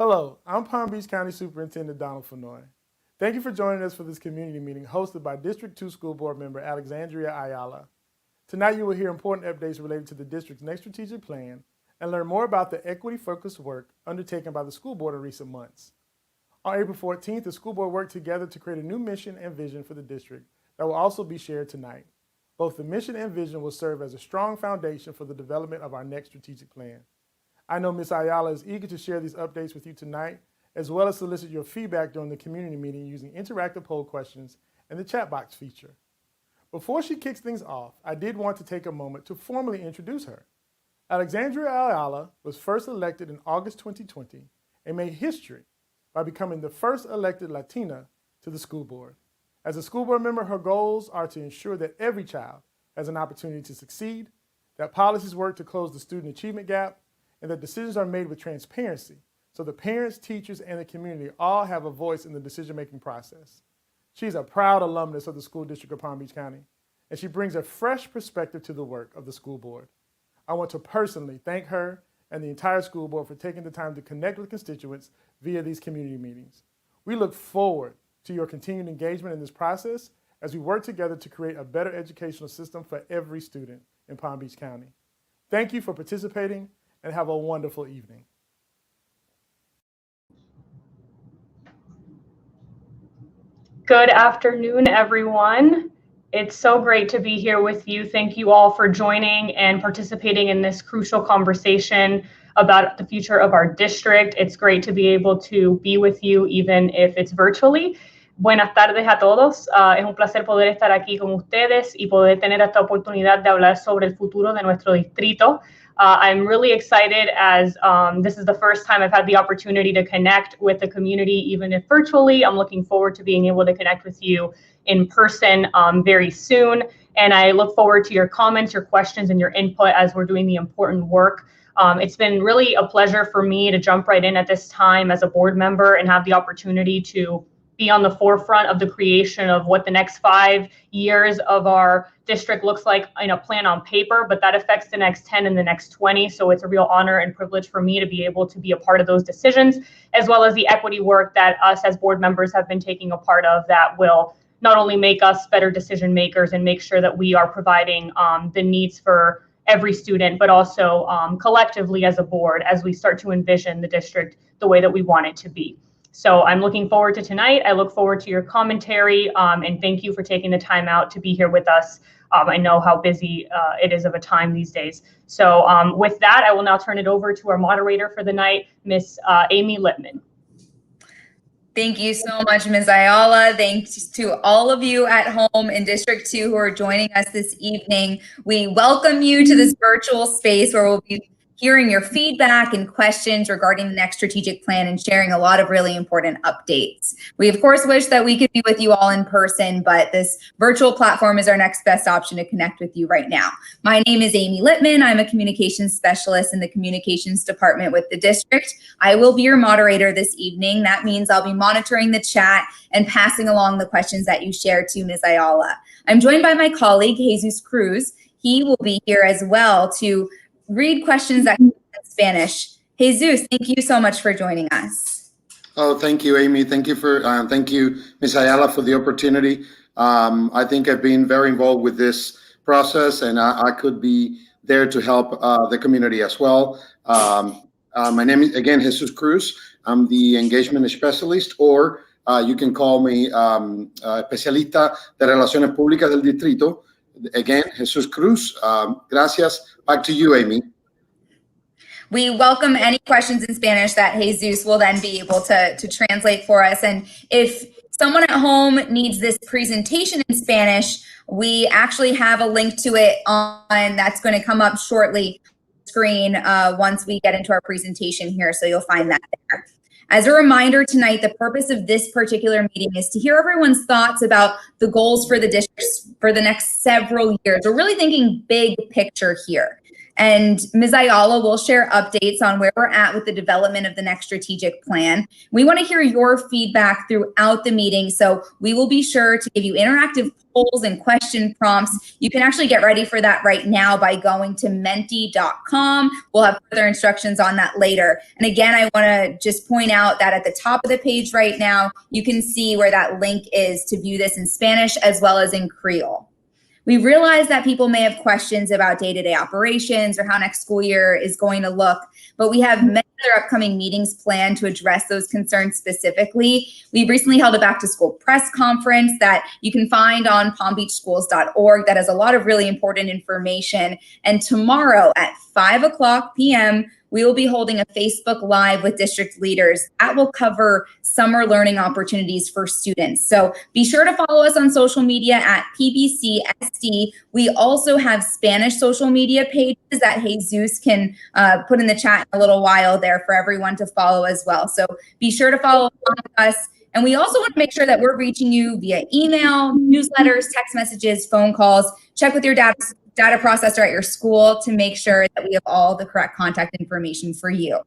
Hello, I'm Palm Beach County Superintendent Donald Fenoy. Thank you for joining us for this community meeting hosted by District 2 School Board member Alexandria Ayala. Tonight you will hear important updates related to the district's next strategic plan and learn more about the equity-focused work undertaken by the school board in recent months. On April 14th, the school board worked together to create a new mission and vision for the district that will also be shared tonight. Both the mission and vision will serve as a strong foundation for the development of our next strategic plan. I know Ms. Ayala is eager to share these updates with you tonight, as well as solicit your feedback during the community meeting using interactive poll questions and the chat box feature. Before she kicks things off, I did want to take a moment to formally introduce her. Alexandria Ayala was first elected in August 2020 and made history by becoming the first elected Latina to the school board. As a school board member, her goals are to ensure that every child has an opportunity to succeed, that policies work to close the student achievement gap, and that decisions are made with transparency so the parents, teachers, and the community all have a voice in the decision-making process. She's a proud alumnus of the School District of Palm Beach County, and she brings a fresh perspective to the work of the school board. I want to personally thank her and the entire school board for taking the time to connect with constituents via these community meetings. We look forward to your continued engagement in this process as we work together to create a better educational system for every student in Palm Beach County. Thank you for participating and have a wonderful evening. Good afternoon, everyone. It's so great to be here with you. Thank you all for joining and participating in this crucial conversation about the future of our district. It's great to be able to be with you, even if it's virtually. Buenas tardes a todos. Es un placer poder estar aquí con ustedes y poder tener esta oportunidad de hablar sobre el futuro de nuestro distrito. I'm really excited as this is the first time I've had the opportunity to connect with the community, even if virtually. I'm looking forward to being able to connect with you in person very soon. And I look forward to your comments, your questions, and your input as we're doing the important work. It's been really a pleasure for me to jump right in at this time as a board member and have the opportunity to be on the forefront of the creation of what the next 5 years of our district looks like in a plan on paper, but that affects the next 10 and the next 20. So it's a real honor and privilege for me to be able to be a part of those decisions, as well as the equity work that us as board members have been taking a part of that will not only make us better decision makers and make sure that we are providing the needs for every student, but also collectively as a board as we start to envision the district the way that we want it to be. So I'm looking forward to tonight. I look forward to your commentary, and thank you for taking the time out to be here with us. I know how busy it is of a time these days. So with that, I will now turn it over to our moderator for the night, Miss Amy Littman. Thank you so much, Ms. Ayala. Thanks to all of you at home in District 2 who are joining us this evening. We welcome you to this virtual space where we'll be hearing your feedback and questions regarding the next strategic plan and sharing a lot of really important updates. We, of course, wish that we could be with you all in person, but this virtual platform is our next best option to connect with you right now. My name is Amy Littman. I'm a communications specialist in the communications department with the district. I will be your moderator this evening. That means I'll be monitoring the chat and passing along the questions that you share to Ms. Ayala. I'm joined by my colleague, Jesus Cruz. He will be here as well to read questions that in Spanish. Jesus, thank you so much for joining us. Oh, thank you, Amy. Thank you for thank you, Ms. Ayala, for the opportunity. I think I've been very involved with this process, and I could be there to help the community as well. My name is, again, Jesus Cruz. I'm the engagement specialist, or you can call me especialista de relaciones públicas del distrito. Again, Jesus Cruz. Gracias. Back to you, Amy. We welcome any questions in Spanish that Jesus will then be able to translate for us. And if someone at home needs this presentation in Spanish, we actually have a link to it on that's going to come up shortly on the screen once we get into our presentation here. So you'll find that there. As a reminder tonight, the purpose of this particular meeting is to hear everyone's thoughts about the goals for the district for the next several years. We're really thinking big picture here. And Ms. Ayala will share updates on where we're at with the development of the next strategic plan. We want to hear your feedback throughout the meeting, so we will be sure to give you interactive polls and question prompts. You can actually get ready for that right now by going to menti.com. We'll have further instructions on that later. And again, I want to just point out that at the top of the page right now, you can see where that link is to view this in Spanish as well as in Creole. We realize that people may have questions about day-to-day operations or how next school year is going to look, but we have many other upcoming meetings planned to address those concerns specifically. We recently held a back-to-school press conference that you can find on palmbeachschools.org that has a lot of really important information. And tomorrow at 5:00 p.m., we will be holding a Facebook Live with district leaders that will cover summer learning opportunities for students. So be sure to follow us on social media at PBCSD. We also have Spanish social media pages that Jesus can put in the chat in a little while there for everyone to follow as well. So be sure to follow us. And we also want to make sure that we're reaching you via email, newsletters, text messages, phone calls. Check with your data processor at your school to make sure that we have all the correct contact information for you.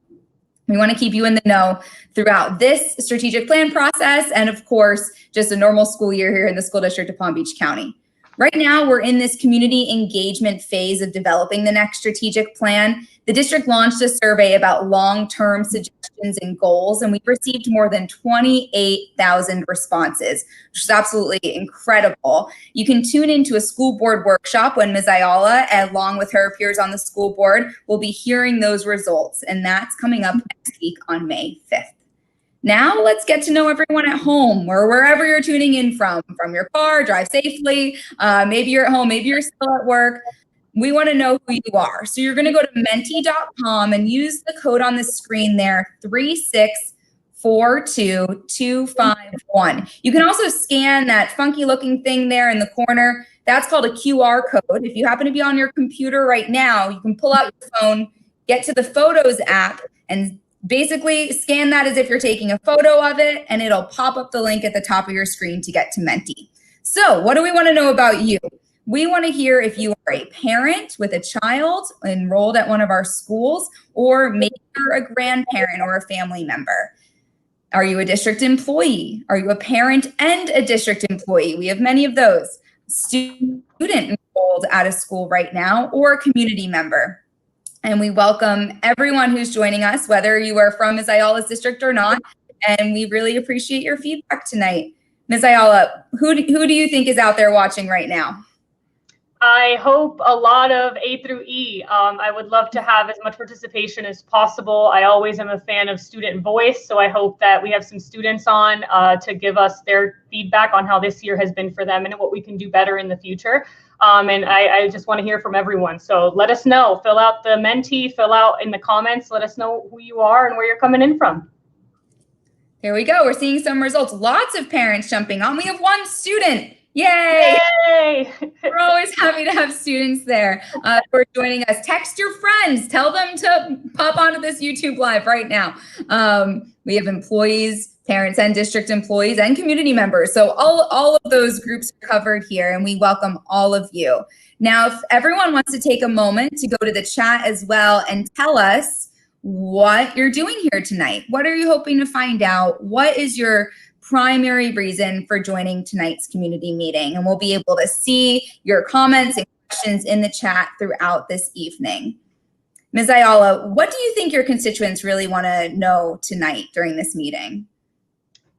We want to keep you in the know throughout this strategic plan process and, of course, just a normal school year here in the school district of Palm Beach County. Right now, we're in this community engagement phase of developing the next strategic plan. The district launched a survey about long-term suggestions and goals, and we've received more than 28,000 responses, which is absolutely incredible. You can tune into a school board workshop when Ms. Ayala, along with her peers on the school board, will be hearing those results, and that's coming up next week on May 5th. Now let's get to know everyone at home or wherever you're tuning in from your car, drive safely. Maybe you're at home, maybe you're still at work. We want to know who you are. So you're going to go to menti.com and use the code on the screen there, 3642251. You can also scan that funky looking thing there in the corner. That's called a QR code. If you happen to be on your computer right now, you can pull out your phone, get to the Photos app, and basically scan that as if you're taking a photo of it, and it'll pop up the link at the top of your screen to get to Menti. So what do we want to know about you? We want to hear if you are a parent with a child enrolled at one of our schools, or maybe you're a grandparent or a family member. Are you a district employee? Are you a parent and a district employee? We have many of those. Student enrolled at a school right now, or a community member. And we welcome everyone who's joining us, whether you are from Ms. Ayala's district or not. And we really appreciate your feedback tonight. Ms. Ayala, who do you think is out there watching right now? I hope a lot of A through E. I would love to have as much participation as possible. I always am a fan of student voice, so I hope that we have some students on to give us their feedback on how this year has been for them and what we can do better in the future. And I just want to hear from everyone. So let us know. Fill out the Menti, fill out in the comments. Let us know who you are and where you're coming in from. Here we go. We're seeing some results. Lots of parents jumping on. We have one student. Yay! Yay! We're always happy to have students there who are joining us. Text your friends. Tell them to pop onto this YouTube Live right now. We have employees, parents and district employees, and community members. So all of those groups are covered here, and we welcome all of you. Now, if everyone wants to take a moment to go to the chat as well and tell us what you're doing here tonight. What are you hoping to find out? What is your primary reason for joining tonight's community meeting? And we'll be able to see your comments and questions in the chat throughout this evening. Ms. Ayala, what do you think your constituents really want to know tonight during this meeting?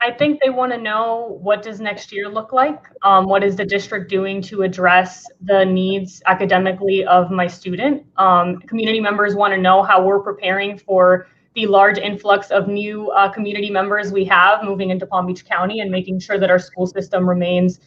I think they want to know, what does next year look like? What is the district doing to address the needs academically of my student? Community members want to know how we're preparing for the large influx of new community members we have moving into Palm Beach County, and making sure that our school system remains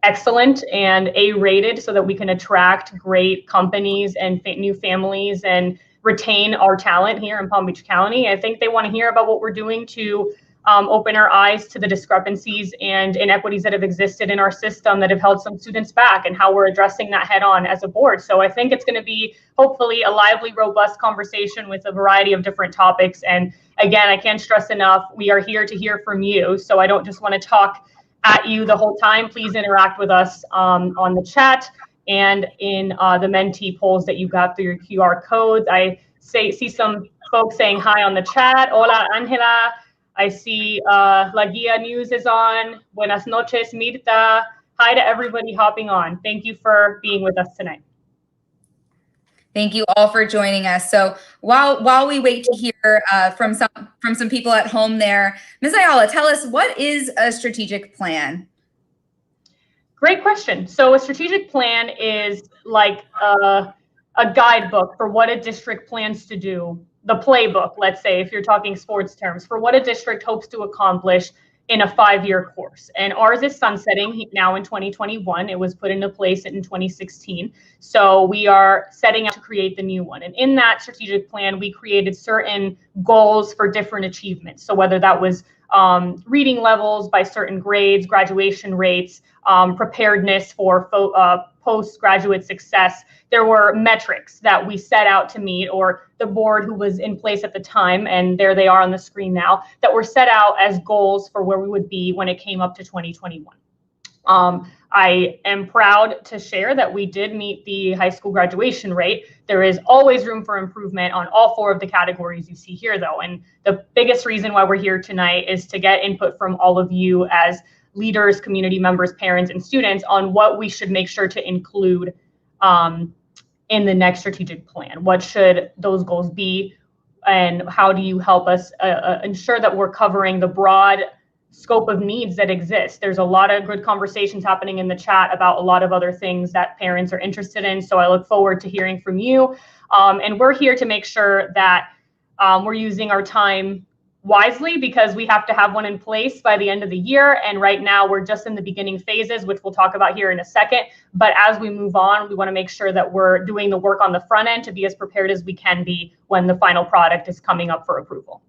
excellent and A-rated so that we can attract great companies and new families and retain our talent here in Palm Beach County. I think they want to hear about what we're doing to open our eyes to the discrepancies and inequities that have existed in our system that have held some students back, and how we're addressing that head on as a board. So I think it's going to be hopefully a lively, robust conversation with a variety of different topics. And again, I can't stress enough, we are here to hear from you. So I don't just want to talk at you the whole time. Please interact with us on the chat. and in the mentee polls that you got through your QR codes. I see some folks saying hi on the chat. Hola, Angela. I see La Guia News is on. Buenas noches, Mirta. Hi to everybody hopping on. Thank you for being with us tonight. Thank you all for joining us. So while we wait to hear from some people at home there, Ms. Ayala, tell us, what is a strategic plan? Great question. So a strategic plan is like a guidebook for what a district plans to do, the playbook, let's say, if you're talking sports terms, for what a district hopes to accomplish in a 5-year course. And ours is sunsetting now in 2021. It was put into place in 2016. So we are setting out to create the new one. And in that strategic plan, we created certain goals for different achievements. So whether that was reading levels by certain grades, graduation rates, preparedness for postgraduate success. There were metrics that we set out to meet, or the board who was in place at the time, and there they are on the screen now, that were set out as goals for where we would be when it came up to 2021. I am proud to share that we did meet the high school graduation rate. There is always room for improvement on all 4 of the categories you see here, though. And the biggest reason why we're here tonight is to get input from all of you as leaders, community members, parents, and students on what we should make sure to include in the next strategic plan. What should those goals be? And how do you help us ensure that we're covering the broad scope of needs that exist? There's a lot of good conversations happening in the chat about a lot of other things that parents are interested in. So I look forward to hearing from you. And we're here to make sure that we're using our time wisely, because we have to have one in place by the end of the year. And right now we're just in the beginning phases, which we'll talk about here in a second. But as we move on, we want to make sure that we're doing the work on the front end to be as prepared as we can be when the final product is coming up for approval.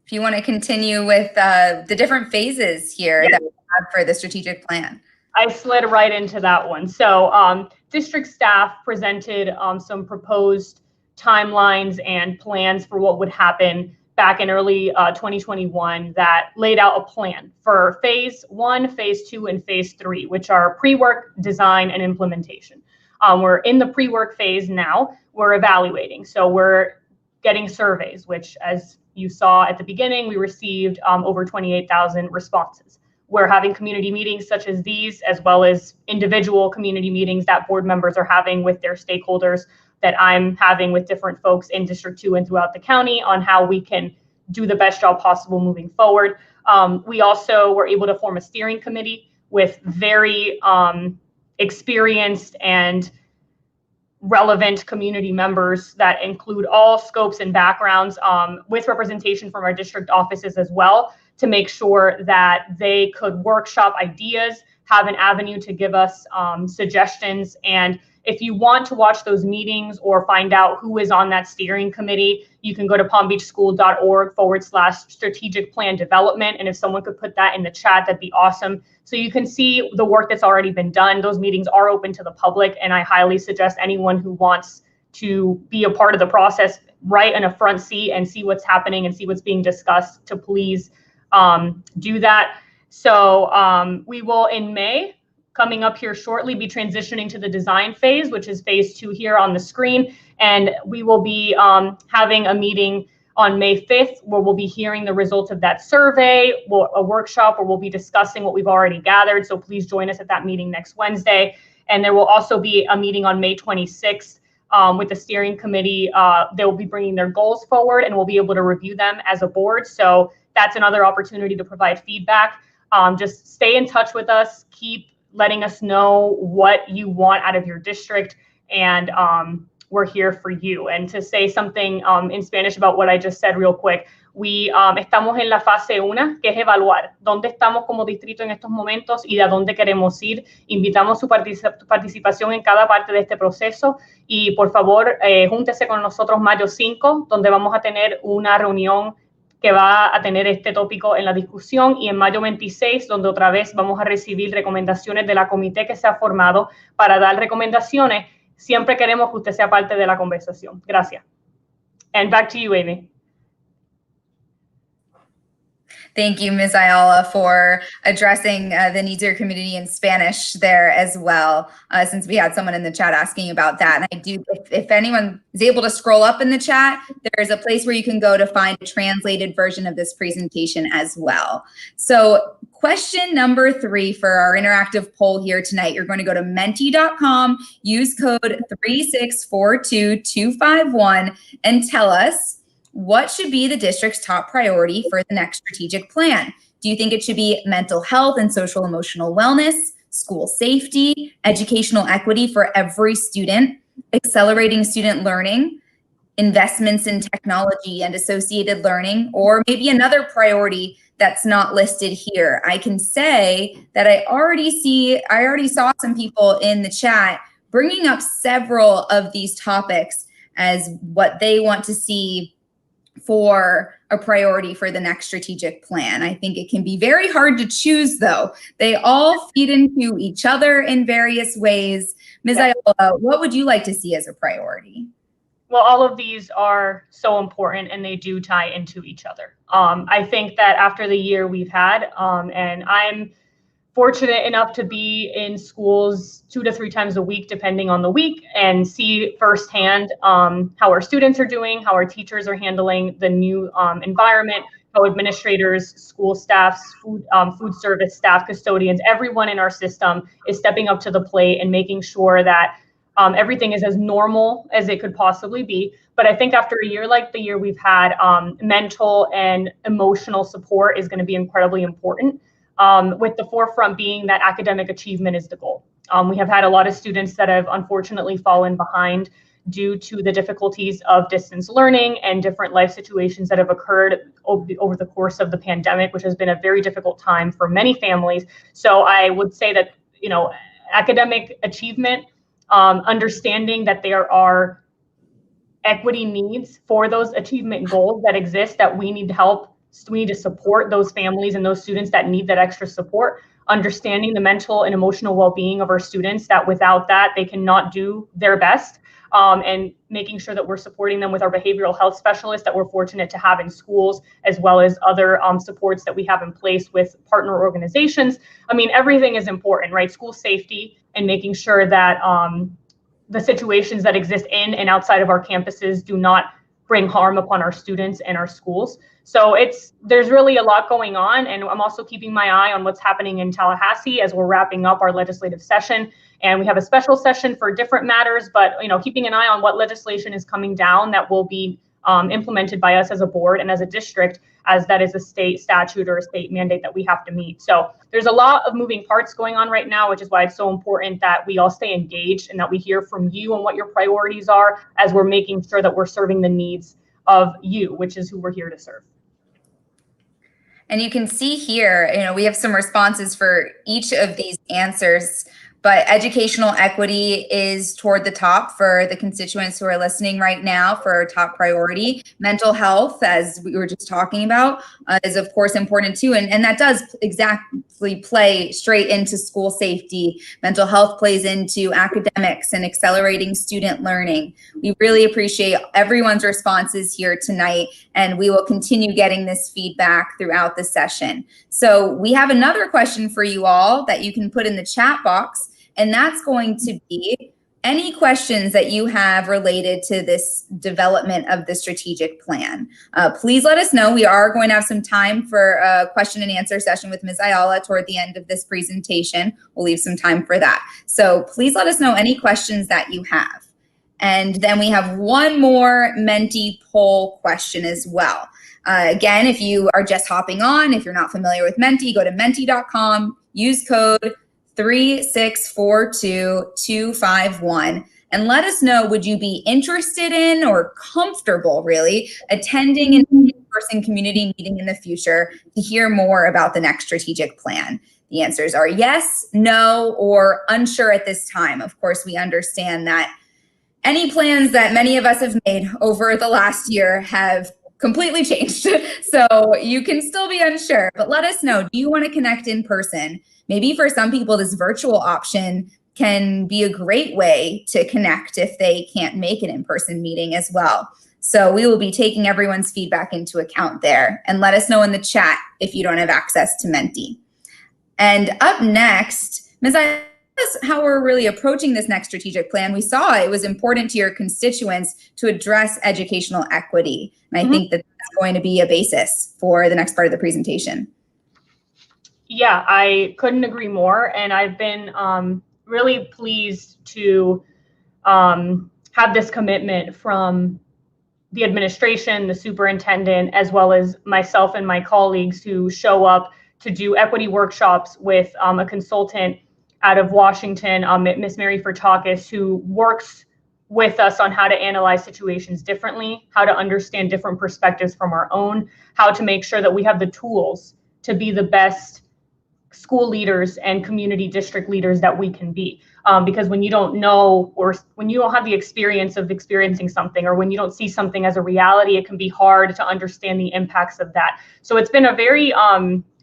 If you want to continue with the different phases here that we have for the strategic plan. I slid right into that one. So district staff presented some proposed timelines and plans for what would happen back in early 2021 that laid out a plan for phase 1, phase 2, and phase 3, which are pre-work, design, and implementation. We're in the pre-work phase now. We're evaluating. So we're getting surveys, which, as you saw at the beginning, we received over 28,000 responses. We're having community meetings such as these, as well as individual community meetings that board members are having with their stakeholders, that I'm having with different folks in District 2 and throughout the county on how we can do the best job possible moving forward. We also were able to form a steering committee with very experienced and relevant community members that include all scopes and backgrounds, with representation from our district offices as well, to make sure that they could workshop ideas, have an avenue to give us suggestions. And if you want to watch those meetings or find out who is on that steering committee, you can go to palmbeachschool.org/strategic plan development. And if someone could put that in the chat, that'd be awesome. So you can see the work that's already been done. Those meetings are open to the public, and I highly suggest anyone who wants to be a part of the process, right in a front seat and see what's happening and see what's being discussed, to please do that. So we will, in May, coming up here shortly, be transitioning to the design phase, which is phase 2 here on the screen. And we will be having a meeting on May 5th, where we'll be hearing the results of that survey, a workshop where we'll be discussing what we've already gathered. So please join us at that meeting next Wednesday. And there will also be a meeting on May 26th with the steering committee. They will be bringing their goals forward, and we'll be able to review them as a board. So that's another opportunity to provide feedback. Just stay in touch with us. Keep letting us know what you want out of your district, and we're here for you. And to say something in Spanish about what I just said real quick, we estamos en la fase 1, que es evaluar dónde estamos como distrito en estos momentos y a dónde queremos ir. Invitamos su participación en cada parte de este proceso, y por favor, júntese con nosotros mayo 5, donde vamos a tener una reunión que va a tener este tópico en la discusión, y en mayo 26, donde otra vez vamos a recibir recomendaciones de la comité que se ha formado para dar recomendaciones. Siempre queremos que usted sea parte de la conversación. Gracias. And back to you, Amy. Thank you, Ms. Ayala, for addressing the needs of your community in Spanish there as well, since we had someone in the chat asking about that. And I do, if anyone is able to scroll up in the chat, there's a place where you can go to find a translated version of this presentation as well. So question number 3 for our interactive poll here tonight, you're going to go to menti.com, use code 3642251, and tell us, what should be the district's top priority for the next strategic plan? Do you think it should be mental health and social emotional wellness, school safety, educational equity for every student, accelerating student learning, investments in technology and associated learning, or maybe another priority that's not listed here? I can say that I already saw some people in the chat bringing up several of these topics as what they want to see for a priority for the next strategic plan. I think it can be very hard to choose, though. They all feed into each other in various ways. Ms. Ayala, what would you like to see as a priority? Well, all of these are so important and they do tie into each other. I think that after the year we've had, and I'm fortunate enough to be in schools 2 to 3 times a week, depending on the week, and see firsthand how our students are doing, how our teachers are handling the new environment, how administrators, school staffs, food service staff, custodians, everyone in our system is stepping up to the plate and making sure that everything is as normal as it could possibly be. But I think after a year like the year we've had, mental and emotional support is going to be incredibly important. With the forefront being that academic achievement is the goal. We have had a lot of students that have unfortunately fallen behind due to the difficulties of distance learning and different life situations that have occurred over the course of the pandemic, which has been a very difficult time for many families. So I would say that, academic achievement, understanding that there are equity needs for those achievement goals that exist that we need to help. So we need to support those families and those students that need that extra support, understanding the mental and emotional well-being of our students, that without that, they cannot do their best, and making sure that we're supporting them with our behavioral health specialists that we're fortunate to have in schools, as well as other supports that we have in place with partner organizations. I mean, everything is important, right? School safety and making sure that the situations that exist in and outside of our campuses do not bring harm upon our students and our schools. So there's really a lot going on, and I'm also keeping my eye on what's happening in Tallahassee as we're wrapping up our legislative session, and we have a special session for different matters, but keeping an eye on what legislation is coming down that will be implemented by us as a board and as a district, as that is a state statute or a state mandate that we have to meet. So there's a lot of moving parts going on right now, which is why it's so important that we all stay engaged and that we hear from you on what your priorities are as we're making sure that we're serving the needs of you, which is who we're here to serve. And you can see here, we have some responses for each of these answers, but educational equity is toward the top for the constituents who are listening right now for our top priority. Mental health, as we were just talking about, is of course important too. And that does exactly play straight into school safety. Mental health plays into academics and accelerating student learning. We really appreciate everyone's responses here tonight, and we will continue getting this feedback throughout the session. So we have another question for you all that you can put in the chat box, and that's going to be any questions that you have related to this development of the strategic plan. Please let us know. We are going to have some time for a question and answer session with Ms. Ayala toward the end of this presentation. We'll leave some time for that. So please let us know any questions that you have. And then we have one more Menti poll question as well. Again, if you are just hopping on, if you're not familiar with Menti, go to menti.com, use code 3642251, and let us know, would you be interested in or comfortable really attending an in-person community meeting in the future to hear more about the next strategic plan? The answers are yes, no, or unsure at this time. Of course, we understand that any plans that many of us have made over the last year have completely changed. So you can still be unsure, but let us know. Do you want to connect in person? Maybe for some people, this virtual option can be a great way to connect if they can't make an in-person meeting as well. So we will be taking everyone's feedback into account there, and let us know in the chat if you don't have access to Menti. And up next, Ms. Ayala, how we're really approaching this next strategic plan. We saw it was important to your constituents to address educational equity. And I think that that's going to be a basis for the next part of the presentation. Yeah, I couldn't agree more. And I've been really pleased to have this commitment from the administration, the superintendent, as well as myself and my colleagues who show up to do equity workshops with a consultant out of Washington, Ms. Mary Furtakis, who works with us on how to analyze situations differently, how to understand different perspectives from our own, how to make sure that we have the tools to be the best school leaders and community district leaders that we can be. Because when you don't know, or when you don't have the experience of experiencing something, or when you don't see something as a reality, it can be hard to understand the impacts of that. So it's been a very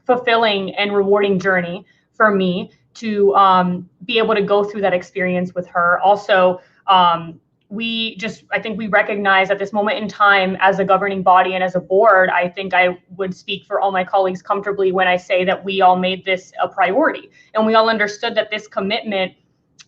fulfilling and rewarding journey for me to be able to go through that experience with her. Also, I think we recognize at this moment in time as a governing body and as a board, I think I would speak for all my colleagues comfortably when I say that we all made this a priority. And we all understood that this commitment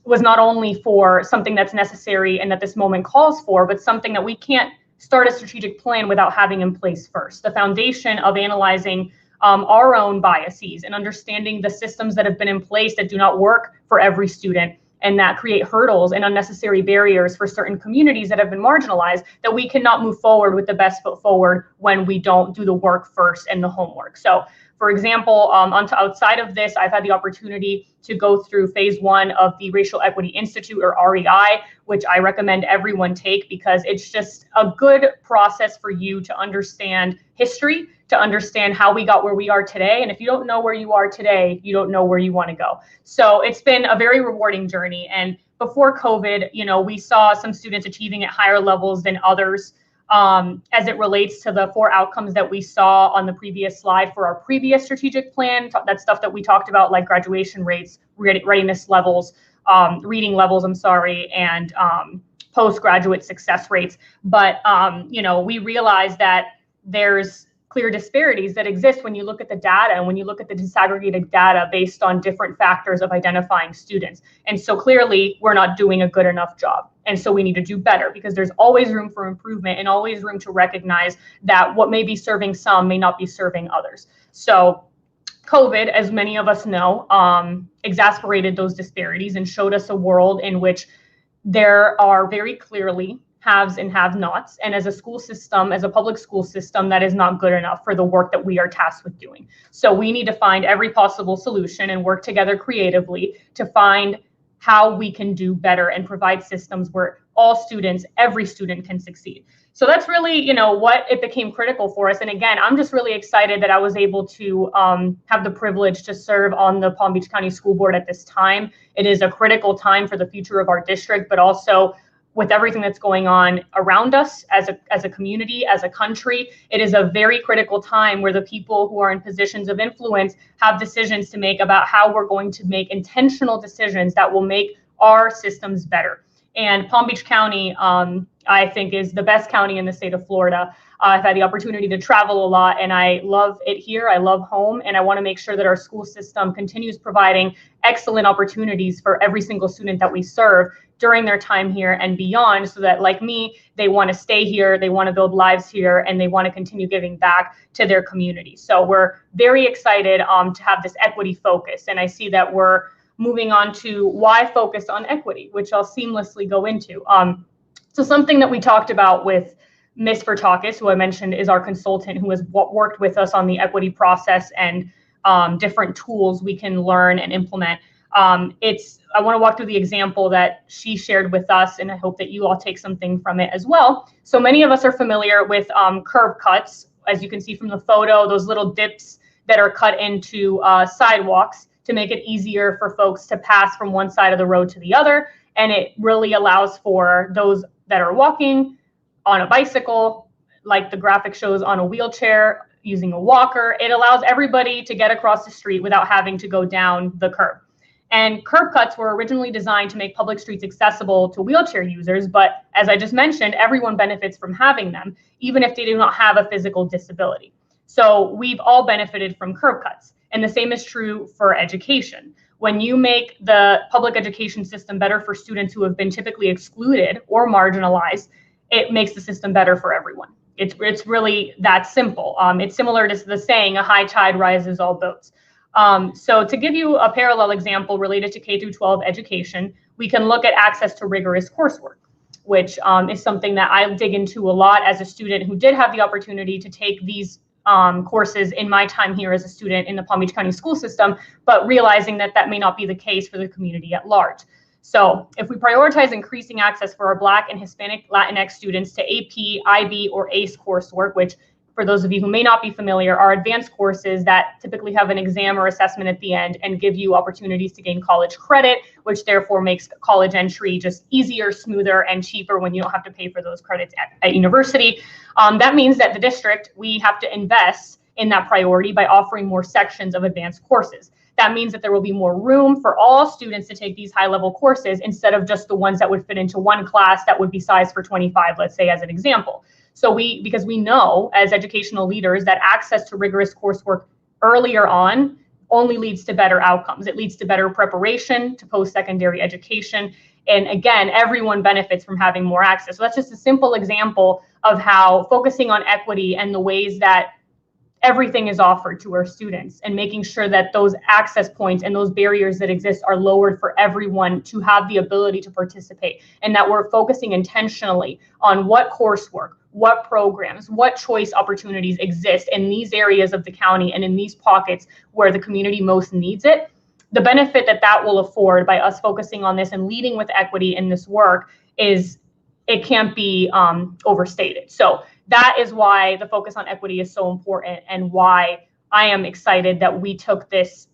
was not only for something that's necessary and that this moment calls for, but something that we can't start a strategic plan without having in place first. The foundation of analyzing our own biases and understanding the systems that have been in place that do not work for every student and that create hurdles and unnecessary barriers for certain communities that have been marginalized, that we cannot move forward with the best foot forward when we don't do the work first and the homework. So, for example, outside of this, I've had the opportunity to go through phase 1 of the Racial Equity Institute, or REI, which I recommend everyone take because it's just a good process for you to understand history, to understand how we got where we are today. And if you don't know where you are today, you don't know where you want to go. So it's been a very rewarding journey. And before COVID, we saw some students achieving at higher levels than others. As it relates to the 4 outcomes that we saw on the previous slide for our previous strategic plan, that stuff that we talked about, like graduation rates, readiness levels, reading levels, and postgraduate success rates. But, we realized that there's clear disparities that exist when you look at the data and when you look at the disaggregated data based on different factors of identifying students. And so clearly we're not doing a good enough job. And so we need to do better because there's always room for improvement and always room to recognize that what may be serving some may not be serving others. So COVID, as many of us know, exacerbated those disparities and showed us a world in which there are very clearly haves and have-nots, and as a school system, as a public school system, that is not good enough for the work that we are tasked with doing. So we need to find every possible solution and work together creatively to find how we can do better and provide systems where all students, every student can succeed. So that's really, what it became critical for us. And again, I'm just really excited that I was able to have the privilege to serve on the Palm Beach County School Board at this time. It is a critical time for the future of our district, but also with everything that's going on around us as a community, as a country, it is a very critical time where the people who are in positions of influence have decisions to make about how we're going to make intentional decisions that will make our systems better. And Palm Beach County, I think, is the best county in the state of Florida. I've had the opportunity to travel a lot and I love it here. I love home, and I want to make sure that our school system continues providing excellent opportunities for every single student that we serve during their time here and beyond, so that, like me, they want to stay here, they want to build lives here, and they want to continue giving back to their community. So we're very excited to have this equity focus. And I see that we're moving on to why focus on equity, which I'll seamlessly go into. So something that we talked about with Ms. Furtakis, who I mentioned is our consultant who has worked with us on the equity process and different tools we can learn and implement. I want to walk through the example that she shared with us, and I hope that you all take something from it as well. So many of us are familiar with curb cuts, as you can see from the photo, those little dips that are cut into sidewalks to make it easier for folks to pass from one side of the road to the other. And it really allows for those that are walking on a bicycle, like the graphic shows, on a wheelchair, using a walker. It allows everybody to get across the street without having to go down the curb. And curb cuts were originally designed to make public streets accessible to wheelchair users, but as I just mentioned, everyone benefits from having them, even if they do not have a physical disability. So we've all benefited from curb cuts. And the same is true for education. When you make the public education system better for students who have been typically excluded or marginalized, it makes the system better for everyone. It's really that simple. It's similar to the saying, a high tide rises all boats. So to give you a parallel example related to K through 12 education, we can look at access to rigorous coursework, which is something that I dig into a lot as a student who did have the opportunity to take these courses in my time here as a student in the Palm Beach County school system, but realizing that that may not be the case for the community at large. So if we prioritize increasing access for our Black and Hispanic Latinx students to AP, IB, or ACE coursework, which for those of you who may not be familiar, are advanced courses that typically have an exam or assessment at the end and give you opportunities to gain college credit, which therefore makes college entry just easier, smoother, and cheaper when you don't have to pay for those credits at university. That means that the district, we have to invest in that priority by offering more sections of advanced courses. That means that there will be more room for all students to take these high-level courses instead of just the ones that would fit into one class that would be sized for 25, let's say, as an example. So because we know as educational leaders that access to rigorous coursework earlier on only leads to better outcomes. It leads to better preparation to post-secondary education. And again, everyone benefits from having more access. So that's just a simple example of how focusing on equity and the ways that everything is offered to our students and making sure that those access points and those barriers that exist are lowered for everyone to have the ability to participate, and that we're focusing intentionally on what coursework, what programs, what choice opportunities exist in these areas of the county and in these pockets where the community most needs it. The benefit that that will afford by us focusing on this and leading with equity in this work is, it can't be overstated. So that is why the focus on equity is so important, and why I am excited that we took this,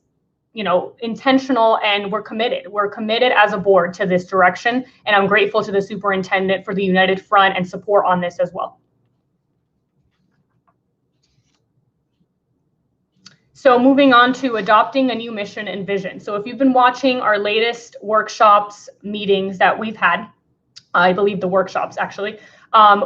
intentional, and we're committed. We're committed as a board to this direction, and I'm grateful to the superintendent for the united front and support on this as well. So moving on to adopting a new mission and vision. So if you've been watching our latest workshops, meetings that we've had, I believe the workshops actually,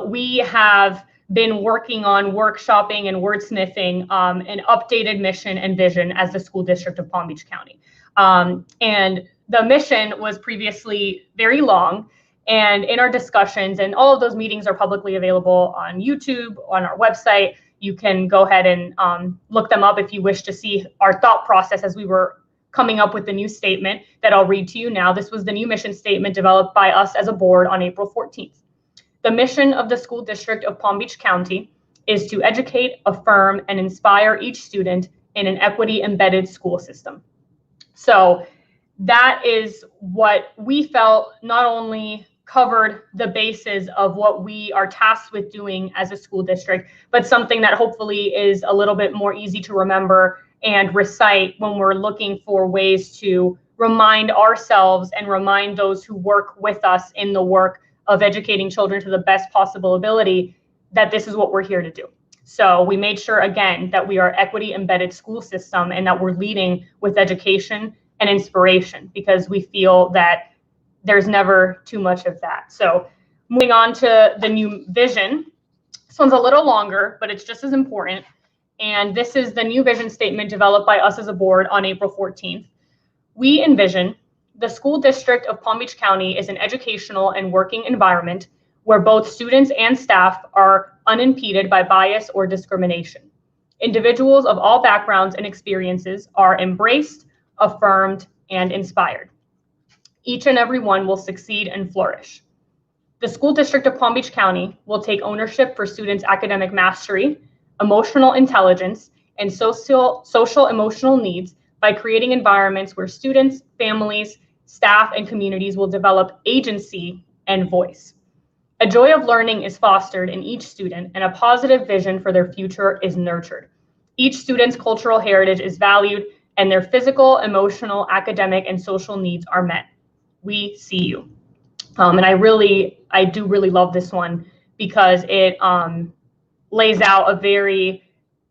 we have been working on workshopping and wordsmithing an updated mission and vision as the school district of Palm Beach County. And the mission was previously very long, and in our discussions, and all of those meetings are publicly available on YouTube, on our website. You can go ahead and look them up if you wish to see our thought process as we were coming up with the new statement that I'll read to you now. This was the new mission statement developed by us as a board on April 14th. The mission of the school district of Palm Beach County is to educate, affirm, and inspire each student in an equity-embedded school system. So that is what we felt not only covered the bases of what we are tasked with doing as a school district, but something that hopefully is a little bit more easy to remember and recite when we're looking for ways to remind ourselves and remind those who work with us in the work of educating children to the best possible ability that this is what we're here to do. So we made sure, again, that we are equity embedded school system and that we're leading with education and inspiration, because we feel that there's never too much of that. So moving on to the new vision. This one's a little longer, but it's just as important. And this is the new vision statement developed by us as a board on April 14th. We envision the school district of Palm Beach County is an educational and working environment where both students and staff are unimpeded by bias or discrimination. Individuals of all backgrounds and experiences are embraced, affirmed, and inspired. Each and every one will succeed and flourish. The school district of Palm Beach County will take ownership for students' academic mastery, emotional intelligence, and social emotional needs by creating environments where students, families, staff, and communities will develop agency and voice. A joy of learning is fostered in each student, and a positive vision for their future is nurtured. Each student's cultural heritage is valued, and their physical, emotional, academic, and social needs are met. We see you. And I do really love this one because it lays out a very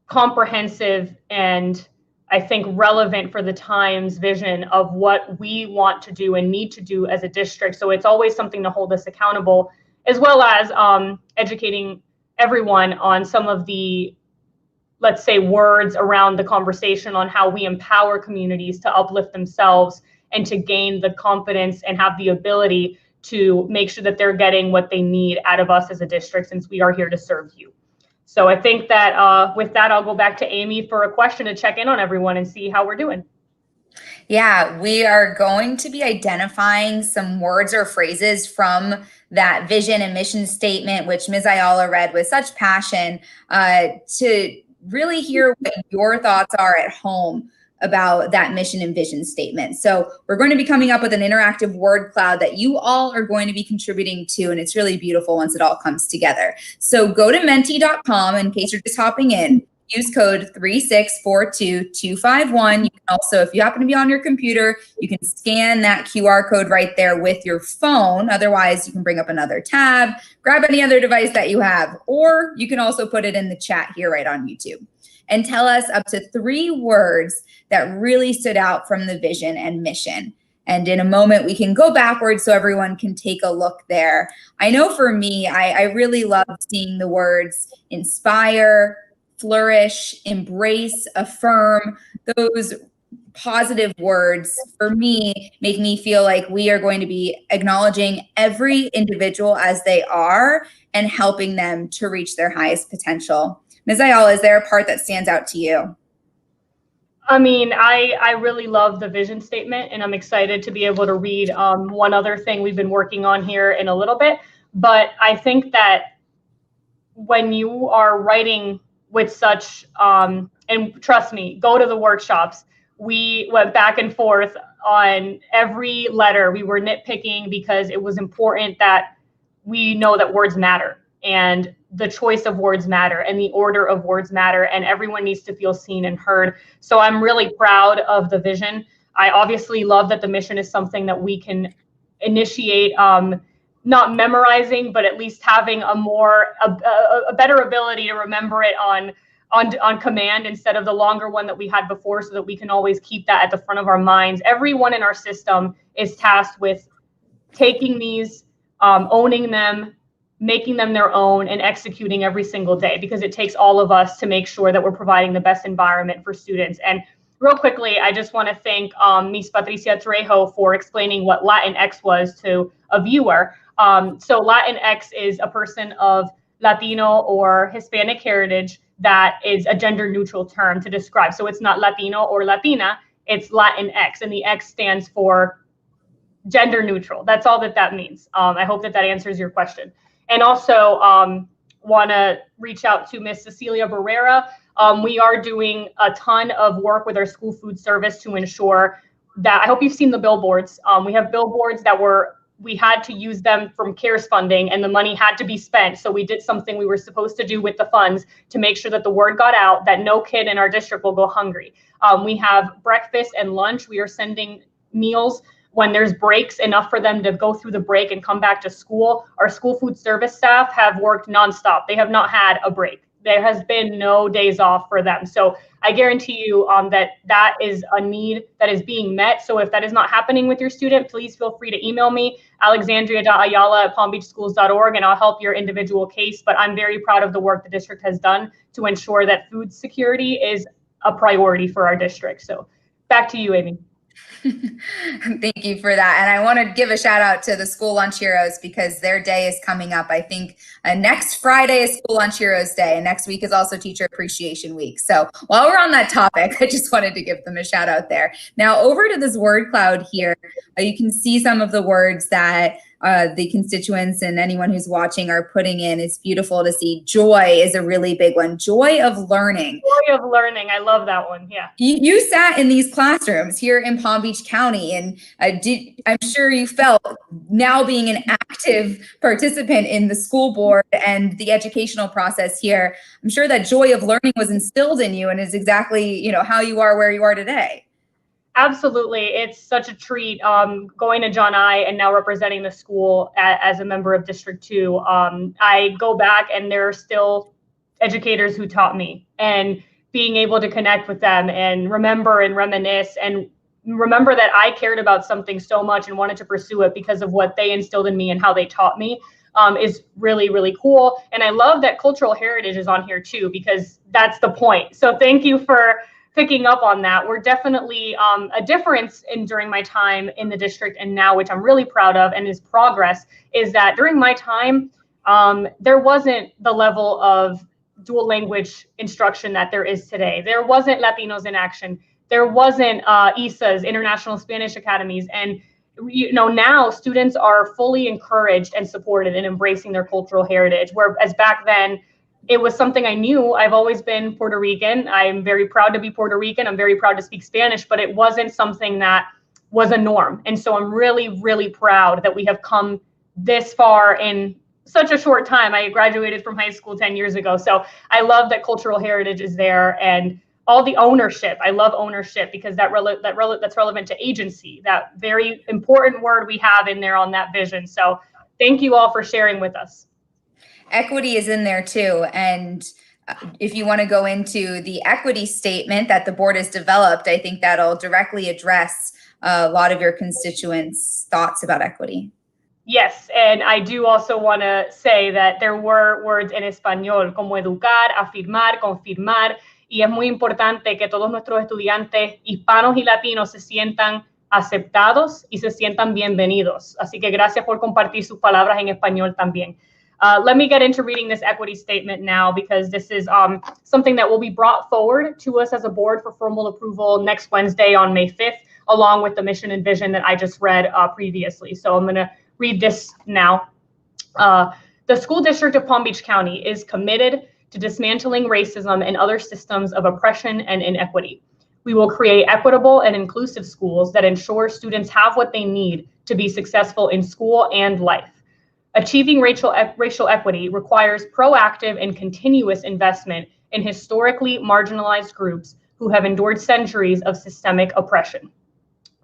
comprehensive and I think, relevant for the times vision of what we want to do and need to do as a district. So it's always something to hold us accountable, as well as educating everyone on some of the, let's say, words around the conversation on how we empower communities to uplift themselves and to gain the confidence and have the ability to make sure that they're getting what they need out of us as a district, since we are here to serve you. So I think that with that, I'll go back to Amy for a question to check in on everyone and see how we're doing. Yeah, we are going to be identifying some words or phrases from that vision and mission statement, which Ms. Ayala read with such passion, to really hear what your thoughts are at home about that mission and vision statement. So we're going to be coming up with an interactive word cloud that you all are going to be contributing to, and it's really beautiful once it all comes together. So go to menti.com in case you're just hopping in. Use code 3642251. You can also, if you happen to be on your computer, you can scan that QR code right there with your phone. Otherwise, you can bring up another tab, grab any other device that you have, or you can also put it in the chat here right on YouTube. And tell us up to 3 words that really stood out from the vision and mission. And in a moment, we can go backwards so everyone can take a look there. I know for me, I really love seeing the words inspire, flourish, embrace, affirm. Those positive words for me make me feel like we are going to be acknowledging every individual as they are and helping them to reach their highest potential. Ms. Ayala, is there a part that stands out to you? I mean, I really love the vision statement, and I'm excited to be able to read one other thing we've been working on here in a little bit. But I think that when you are writing with such, and trust me, go to the workshops. We went back and forth on every letter. We were nitpicking because it was important that we know that words matter, and the choice of words matter, and the order of words matter, and everyone needs to feel seen and heard. So I'm really proud of the vision. I obviously love that the mission is something that we can initiate, not memorizing, but at least having a better ability to remember it on command instead of the longer one that we had before, so that we can always keep that at the front of our minds. Everyone in our system is tasked with taking these, owning them, making them their own, and executing every single day, because it takes all of us to make sure that we're providing the best environment for students. And real quickly, I just want to thank Ms. Patricia Trejo for explaining what Latinx was to a viewer. So Latinx is a person of Latino or Hispanic heritage that is a gender neutral term to describe. So it's not Latino or Latina, it's Latinx, and the X stands for gender neutral. That's all that means. I hope that answers your question. And also want to reach out to Miss Cecilia Barrera. We are doing a ton of work with our school food service to ensure that, I hope you've seen the billboards. We have billboards that we had to use them from CARES funding, and the money had to be spent. So we did something we were supposed to do with the funds to make sure that the word got out that no kid in our district will go hungry. We have breakfast and lunch. We are sending meals when there's breaks, enough for them to go through the break and come back to school. Our school food service staff have worked nonstop. They have not had a break. There has been no days off for them. So I guarantee you that is a need that is being met. So if that is not happening with your student, please feel free to email me, alexandria.ayala@palmbeachschools.org, and I'll help your individual case. But I'm very proud of the work the district has done to ensure that food security is a priority for our district. So back to you, Amy. Thank you for that. And I want to give a shout out to the School Lunch Heroes, because their day is coming up. I think next Friday is School Lunch Heroes Day, and next week is also Teacher Appreciation Week. So while we're on that topic, I just wanted to give them a shout out there. Now over to this word cloud here. You can see some of the words that the constituents and anyone who's watching are putting in. It's beautiful to see. Joy is a really big one. Joy of learning. Joy of learning. I love that one. Yeah. You sat in these classrooms here in Palm Beach County, and I'm sure you felt, now being an active participant in the school board and the educational process here, I'm sure that joy of learning was instilled in you and is exactly, how you are where you are today. Absolutely. It's such a treat going to John I and now representing the school as a member of District 2. I go back and there are still educators who taught me, and being able to connect with them and remember and reminisce and remember that I cared about something so much and wanted to pursue it because of what they instilled in me and how they taught me is really, really cool. And I love that cultural heritage is on here too, because that's the point. So thank you for picking up on that. We're definitely a difference in during my time in the district and now, which I'm really proud of and is progress, is that during my time, there wasn't the level of dual language instruction that there is today. There wasn't Latinos in Action. There wasn't ISAs, International Spanish Academies. And now students are fully encouraged and supported in embracing their cultural heritage, whereas back then, it was something I knew. I've always been Puerto Rican. I'm very proud to be Puerto Rican. I'm very proud to speak Spanish, but it wasn't something that was a norm. And so I'm really, really proud that we have come this far in such a short time. I graduated from high school 10 years ago. So I love that cultural heritage is there and all the ownership. I love ownership because that's relevant to agency, that very important word we have in there on that vision. So thank you all for sharing with us. Equity is in there too. And if you want to go into the equity statement that the board has developed, I think that'll directly address a lot of your constituents' thoughts about equity. Yes, and I do also want to say that there were words en español como educar, afirmar, confirmar, y es muy importante que todos nuestros estudiantes hispanos y latinos se sientan aceptados y se sientan bienvenidos. Así que gracias por compartir sus palabras en español también. Let me get into reading this equity statement now because this is something that will be brought forward to us as a board for formal approval next Wednesday on May 5th, along with the mission and vision that I just read previously. So I'm going to read this now. The school district of Palm Beach County is committed to dismantling racism and other systems of oppression and inequity. We will create equitable and inclusive schools that ensure students have what they need to be successful in school and life. Achieving racial equity requires proactive and continuous investment in historically marginalized groups who have endured centuries of systemic oppression.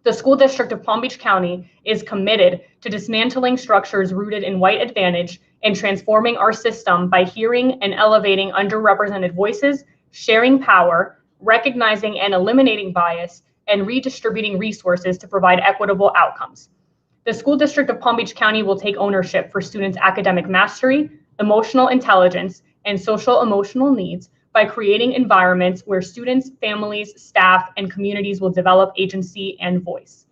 The school district of Palm Beach County is committed to dismantling structures rooted in white advantage and transforming our system by hearing and elevating underrepresented voices, sharing power, recognizing and eliminating bias, and redistributing resources to provide equitable outcomes. The school district of Palm Beach County will take ownership for students' academic mastery, emotional intelligence, and social emotional needs by creating environments where students, families, staff, and communities will develop agency and voice.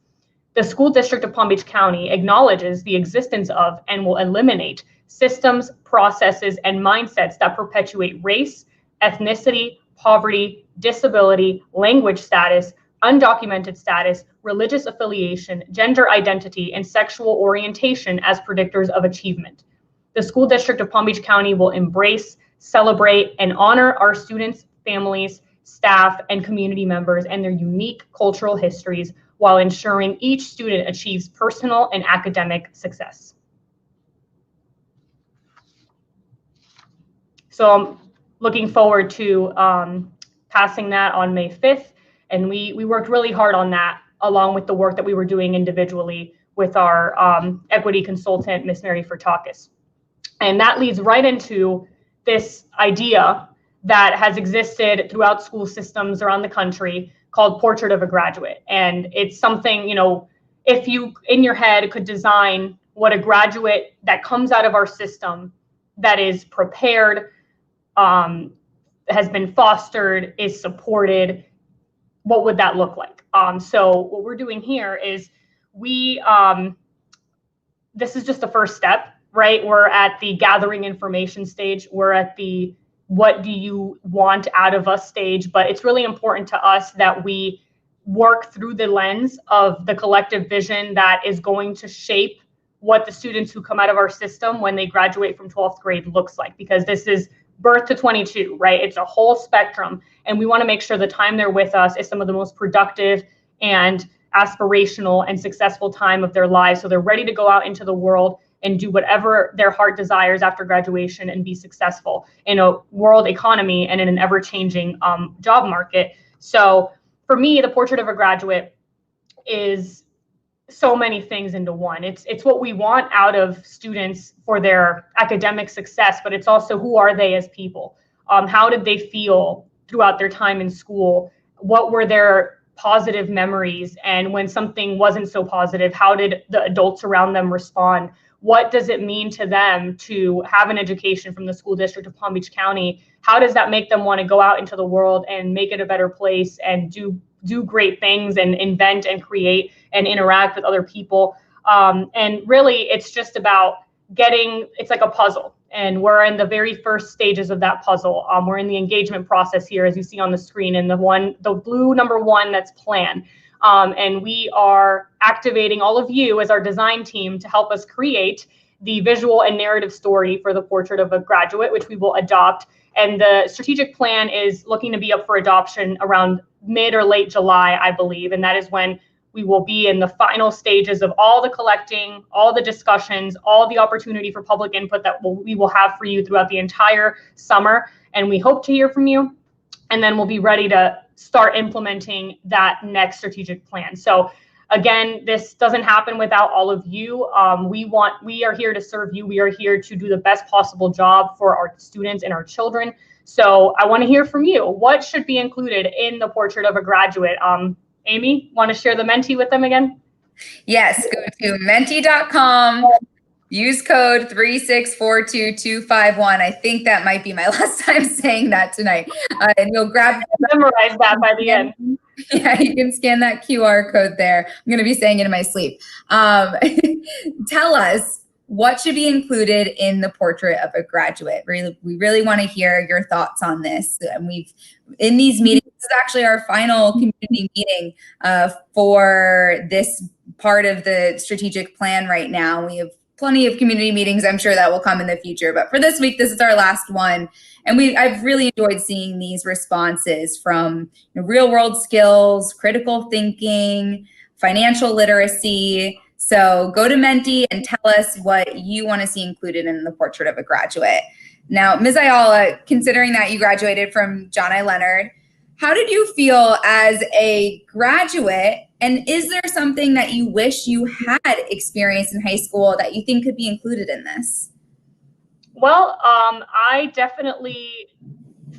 The school district of Palm Beach County acknowledges the existence of and will eliminate systems, processes, and mindsets that perpetuate race, ethnicity, poverty, disability, language status, undocumented status, religious affiliation, gender identity, and sexual orientation as predictors of achievement. The school district of Palm Beach County will embrace, celebrate, and honor our students, families, staff, and community members and their unique cultural histories while ensuring each student achieves personal and academic success. So I'm looking forward to passing that on May 5th. And we worked really hard on that, along with the work that we were doing individually with our equity consultant, Ms. Mary Furtakis. And that leads right into this idea that has existed throughout school systems around the country called Portrait of a Graduate. And it's something, if you in your head could design what a graduate that comes out of our system that is prepared, has been fostered, is supported, what would that look like? So what we're doing here is this is just the first step, right? We're at the gathering information stage. We're at the what do you want out of us stage, but it's really important to us that we work through the lens of the collective vision that is going to shape what the students who come out of our system when they graduate from 12th grade looks like, because this is birth to 22, right? It's a whole spectrum. And we want to make sure the time they're with us is some of the most productive and aspirational and successful time of their lives. So they're ready to go out into the world and do whatever their heart desires after graduation and be successful in a world economy and in an ever-changing job market. So for me, the Portrait of a Graduate is so many things into one. It's what we want out of students for their academic success, but it's also who are they as people? How did they feel throughout their time in school? What were their positive memories? And when something wasn't so positive, how did the adults around them respond? What does it mean to them to have an education from the school district of Palm Beach County? How does that make them want to go out into the world and make it a better place and do great things and invent and create and interact with other people? And really, it's just about it's like a puzzle. And we're in the very first stages of that puzzle. We're in the engagement process here, as you see on the screen, and the blue number 1, that's plan. And we are activating all of you as our design team to help us create the visual and narrative story for the portrait of a graduate, which we will adopt. And the strategic plan is looking to be up for adoption around mid or late July, I believe. And that is when we will be in the final stages of all the collecting, all the discussions, all the opportunity for public input that we will have for you throughout the entire summer. And we hope to hear from you. And then we'll be ready to start implementing that next strategic plan. So again, this doesn't happen without all of you. We are here to serve you. We are here to do the best possible job for our students and our children. So I want to hear from you. What should be included in the portrait of a graduate? Amy, want to share the Menti with them again? Yes, go to menti.com. Use code 3642251. I think that might be my last time saying that tonight. And you'll memorize that by the end. Yeah, you can scan that QR code there. I'm going to be saying it in my sleep. Tell us what should be included in the portrait of a graduate. We really want to hear your thoughts on this. And in these meetings, this is actually our final community meeting for this part of the strategic plan right now. We have plenty of community meetings, I'm sure, that will come in the future. But for this week, this is our last one. And I've really enjoyed seeing these responses from real world skills, critical thinking, financial literacy. So go to Menti and tell us what you want to see included in the portrait of a graduate. Now, Ms. Ayala, considering that you graduated from John I. Leonard, how did you feel as a graduate? And is there something that you wish you had experienced in high school that you think could be included in this? Well, I definitely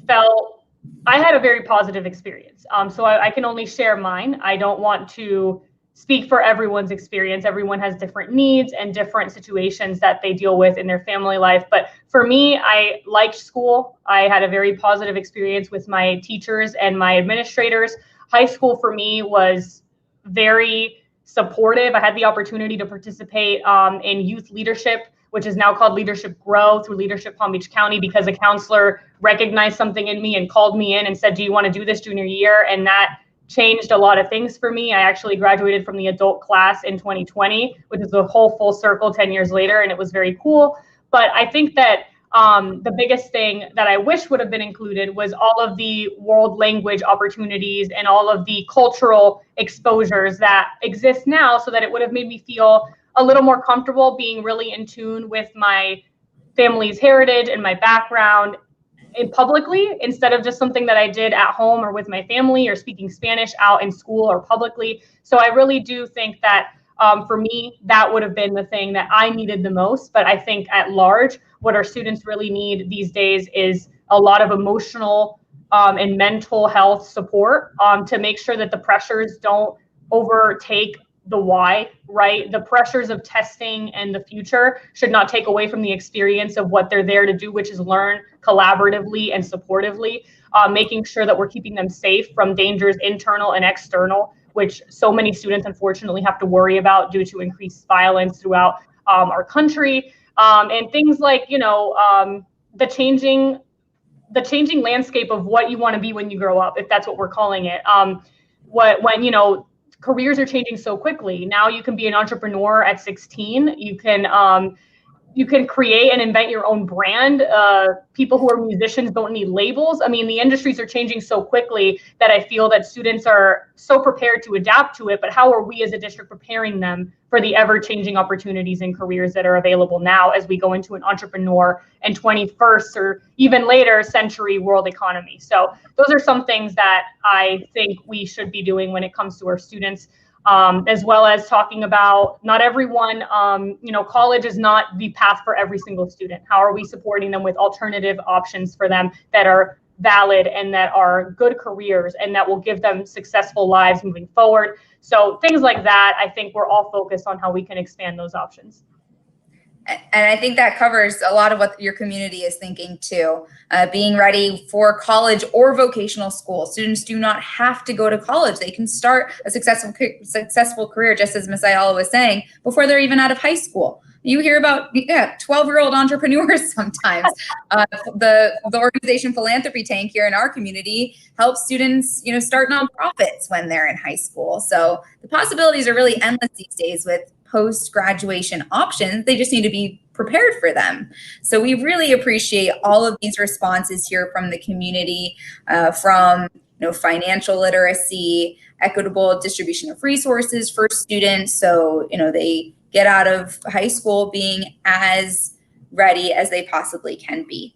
felt I had a very positive experience. So I can only share mine. I don't want to speak for everyone's experience. Everyone has different needs and different situations that they deal with in their family life. But for me, I liked school. I had a very positive experience with my teachers and my administrators. High school for me was very supportive. I had the opportunity to participate in youth leadership, which is now called Leadership Grow through Leadership Palm Beach County, because a counselor recognized something in me and called me in and said, do you want to do this junior year? And that changed a lot of things for me. I actually graduated from the adult class in 2020, which is a whole full circle 10 years later, and it was very cool. But I think that the biggest thing that I wish would have been included was all of the world language opportunities and all of the cultural exposures that exist now, so that it would have made me feel a little more comfortable being really in tune with my family's heritage and my background publicly, instead of just something that I did at home or with my family, or speaking Spanish out in school or publicly. So I really do think that for me, that would have been the thing that I needed the most. But I think at large, what our students really need these days is a lot of emotional and mental health support to make sure that the pressures don't overtake the why, right? The pressures of testing and the future should not take away from the experience of what they're there to do, which is learn collaboratively and supportively, making sure that we're keeping them safe from dangers internal and external, which so many students unfortunately have to worry about due to increased violence throughout our country, and things like, the changing landscape of what you want to be when you grow up, if that's what we're calling it. Careers are changing so quickly. Now you can be an entrepreneur at 16. You can create and invent your own brand. People who are musicians don't need labels. I mean, the industries are changing so quickly that I feel that students are so prepared to adapt to it. But how are we as a district preparing them for the ever-changing opportunities and careers that are available now as we go into an entrepreneur and 21st or even later century world economy? So those are some things that I think we should be doing when it comes to our students. As well as talking about not everyone, college is not the path for every single student. How are we supporting them with alternative options for them that are valid and that are good careers and that will give them successful lives moving forward. So things like that, I think we're all focused on how we can expand those options. And I think that covers a lot of what your community is thinking too. Being ready for college or vocational school. Students do not have to go to college. They can start a successful career, just as Ms. Ayala was saying, before they're even out of high school. You hear about 12-year-old entrepreneurs sometimes. The organization Philanthropy Tank here in our community helps students, start nonprofits when they're in high school. So the possibilities are really endless these days with post-graduation options. They just need to be prepared for them. So we really appreciate all of these responses here from the community, from financial literacy, equitable distribution of resources for students, so they get out of high school being as ready as they possibly can be.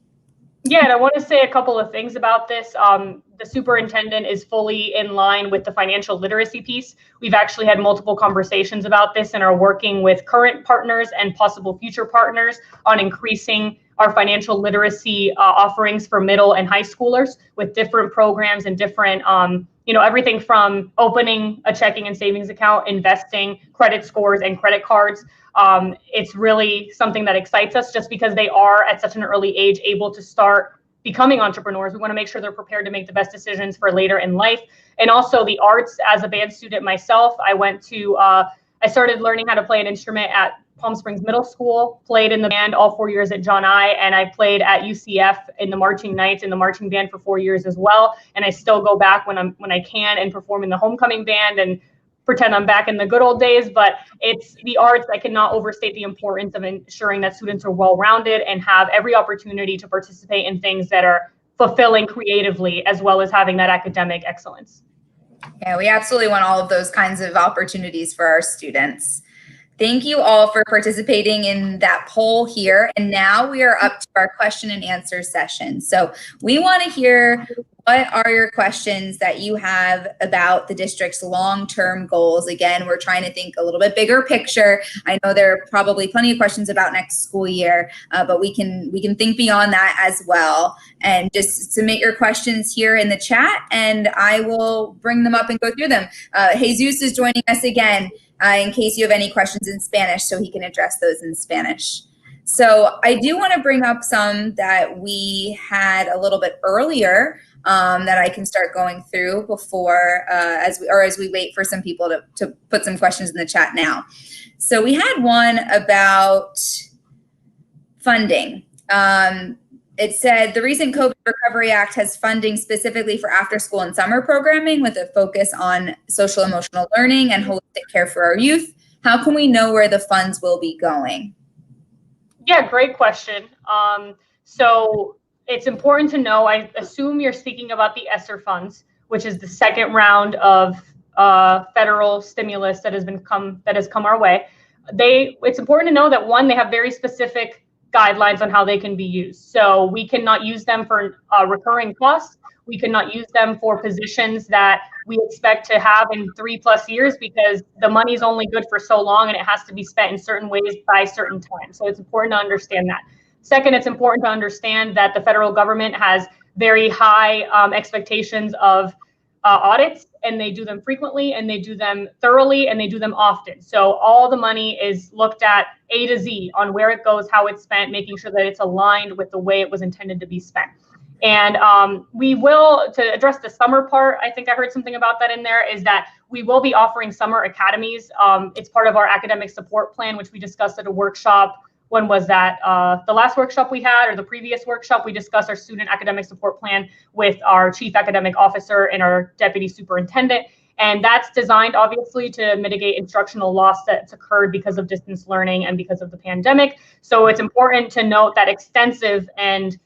Yeah, and I want to say a couple of things about this. The superintendent is fully in line with the financial literacy piece. We've actually had multiple conversations about this and are working with current partners and possible future partners on increasing our financial literacy offerings for middle and high schoolers with different programs and different, everything from opening a checking and savings account, investing, credit scores, and credit cards. It's really something that excites us just because they are at such an early age able to start becoming entrepreneurs. We want to make sure they're prepared to make the best decisions for later in life. And also the arts. As a band student myself, I started learning how to play an instrument at Palm Springs Middle School, played in the band all 4 years at John I, and I played at UCF in the marching nights in the marching band for 4 years as well. And I still go back when I can and perform in the homecoming band and pretend I'm back in the good old days. But it's the arts. I cannot overstate the importance of ensuring that students are well-rounded and have every opportunity to participate in things that are fulfilling creatively, as well as having that academic excellence. Yeah, we absolutely want all of those kinds of opportunities for our students. Thank you all for participating in that poll here. And now we are up to our question and answer session. So we want to hear, what are your questions that you have about the district's long-term goals? Again, we're trying to think a little bit bigger picture. I know there are probably plenty of questions about next school year, but we can think beyond that as well. And just submit your questions here in the chat, and I will bring them up and go through them. Jesus is joining us again. In case you have any questions in Spanish, so he can address those in Spanish. So I do want to bring up some that we had a little bit earlier that I can start going through before, as we wait for some people to put some questions in the chat now. So we had one about funding. It said the recent COVID Recovery Act has funding specifically for after school and summer programming with a focus on social emotional learning and holistic care for our youth. How can we know where the funds will be going? Yeah, great question. So it's important to know, I assume you're speaking about the ESSER funds, which is the second round of federal stimulus that has come our way. It's important to know that, one, they have very specific guidelines on how they can be used. So we cannot use them for recurring costs. We cannot use them for positions that we expect to have in 3+ years, because the money is only good for so long and it has to be spent in certain ways by certain times. So it's important to understand that. Second, it's important to understand that the federal government has very high expectations of audits, and they do them frequently, and they do them thoroughly, and they do them often. So all the money is looked at A to Z on where it goes, how it's spent, making sure that it's aligned with the way it was intended to be spent. And we will, to address the summer part, I think I heard something about that in there, is that we will be offering summer academies. It's part of our academic support plan, which we discussed at a workshop. When was that? The last workshop we had, or the previous workshop, we discussed our student academic support plan with our chief academic officer and our deputy superintendent. And that's designed, obviously, to mitigate instructional loss that's occurred because of distance learning and because of the pandemic. So it's important to note that extensive and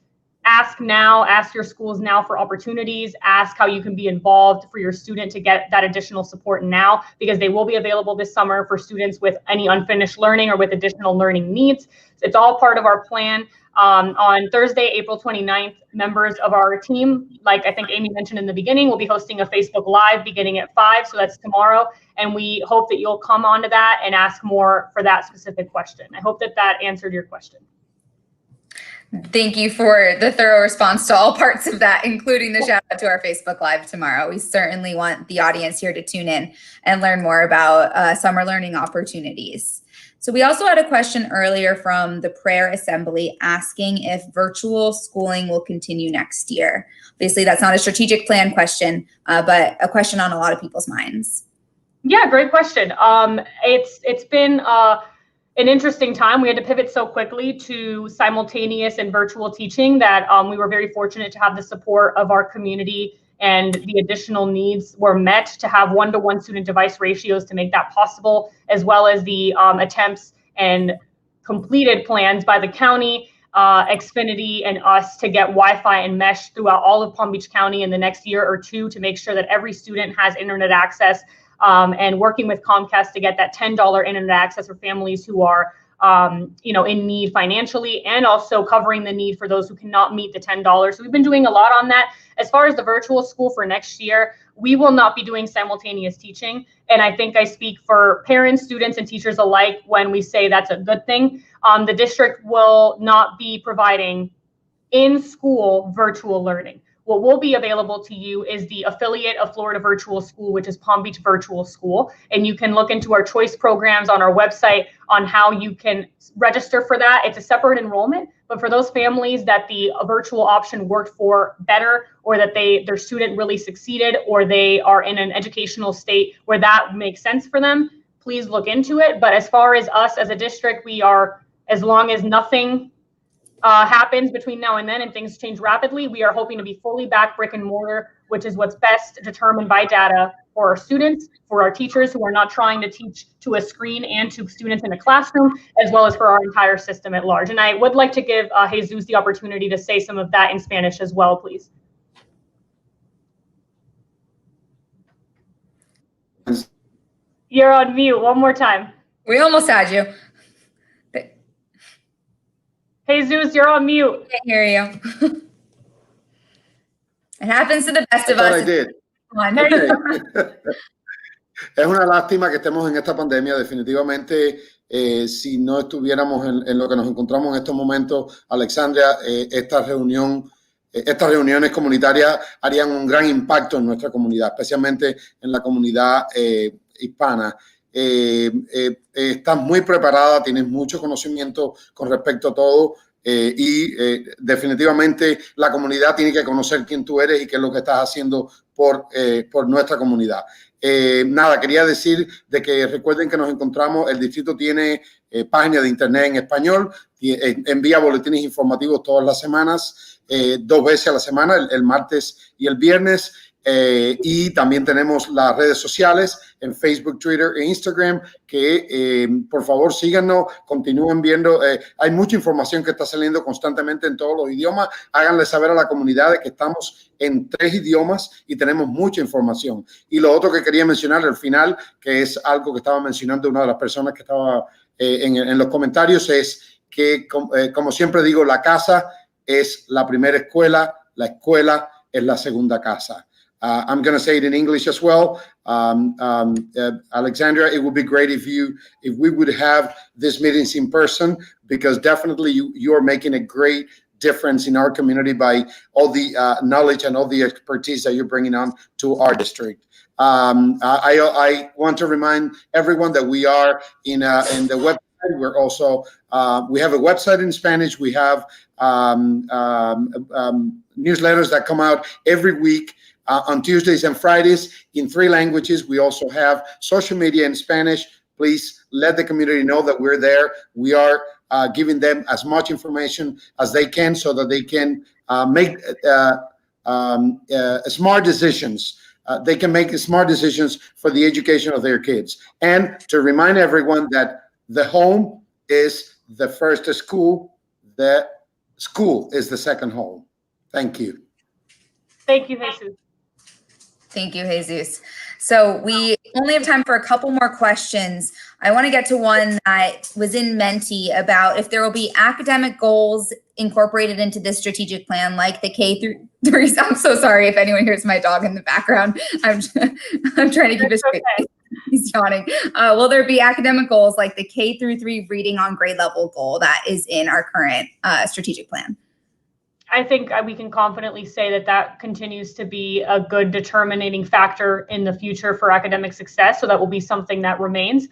ask your schools now for opportunities, ask how you can be involved for your student to get that additional support now, because they will be available this summer for students with any unfinished learning or with additional learning needs. It's all part of our plan. On Thursday, April 29th, members of our team, like I think Amy mentioned in the beginning, will be hosting a Facebook Live beginning at 5, so that's tomorrow. And we hope that you'll come onto that and ask more for that specific question. I hope that answered your question. Thank you for the thorough response to all parts of that, including the shout out to our Facebook Live tomorrow. We certainly want the audience here to tune in and learn more about summer learning opportunities. So we also had a question earlier from the prayer assembly asking if virtual schooling will continue next year. Obviously, that's not a strategic plan question, but a question on a lot of people's minds. Yeah, great question. It's been an interesting time. We had to pivot so quickly to simultaneous and virtual teaching that we were very fortunate to have the support of our community, and the additional needs were met to have one-to-one student device ratios to make that possible, as well as the attempts and completed plans by the county, Xfinity, and us to get Wi-Fi and mesh throughout all of Palm Beach County in the next year or two to make sure that every student has internet access. And working with Comcast to get that $10 internet access for families who are, in need financially, and also covering the need for those who cannot meet the $10. So we've been doing a lot on that. As far as the virtual school for next year, we will not be doing simultaneous teaching. And I think I speak for parents, students, and teachers alike when we say that's a good thing. The district will not be providing in-school virtual learning. What will be available to you is the affiliate of Florida Virtual School, which is Palm Beach Virtual School. And you can look into our choice programs on our website on how you can register for that. It's a separate enrollment, but for those families that the virtual option worked for better, or that their student really succeeded, or they are in an educational state where that makes sense for them, please look into it. But as far as us as a district, we are, as long as nothing happens between now and then and things change rapidly, we are hoping to be fully back brick and mortar, which is what's best determined by data for our students, for our teachers who are not trying to teach to a screen, and to students in a classroom, as well as for our entire system at large. And I would like to give Jesus the opportunity to say some of that in Spanish as well, please. You're on mute. One more time. We almost had you. Jesus, you're on mute. Can't hear you. It happens to the best of us. I did. Es una lástima que estemos en esta pandemia. Definitivamente, si no estuviéramos en lo que nos encontramos en estos momentos, Alexandria, estas reuniones comunitarias harían un gran impacto en nuestra comunidad, especialmente en la comunidad hispana. Estás muy preparada, tienes mucho conocimiento con respecto a todo, y definitivamente la comunidad tiene que conocer quién tú eres y qué es lo que estás haciendo por nuestra comunidad. Nada, quería decir de que recuerden que nos encontramos, el distrito tiene página de internet en español, envía boletines informativos todas las semanas, 2 veces a la semana, el martes y el viernes. Y también tenemos las redes sociales en Facebook, Twitter e Instagram, que por favor síganos, continúen viendo. Hay mucha información que está saliendo constantemente en todos los idiomas. Háganle saber a la comunidad de que estamos en 3 idiomas y tenemos mucha información. Y lo otro que quería mencionar al final, que es algo que estaba mencionando una de las personas que estaba en los comentarios, es que como siempre digo, la casa es la primera escuela, la escuela es la segunda casa. I'm going to say it in English as well. Alexandria, it would be great if we would have these meetings in person, because definitely you are making a great difference in our community by all the knowledge and all the expertise that you're bringing on to our district. I want to remind everyone that we are in the website. We're also we have a website in Spanish. We have newsletters that come out every week. On Tuesdays and Fridays in 3 languages. We also have social media in Spanish. Please let the community know that we're there. We are giving them as much information as they can so that they can make smart decisions. They can make smart decisions for the education of their kids. And to remind everyone that the home is the first school, the school is the second home. Thank you. Thank you, Jesus. Thank you, Jesus. So we only have time for a couple more questions. I want to get to one that was in Menti about if there will be academic goals incorporated into this strategic plan, like the K-3. I'm so sorry if anyone hears my dog in the background. I'm trying to keep it straight. He's yawning. Will there be academic goals like the K through 3 reading on grade level goal that is in our current strategic plan? I think we can confidently say that that continues to be a good determining factor in the future for academic success. So that will be something that remains.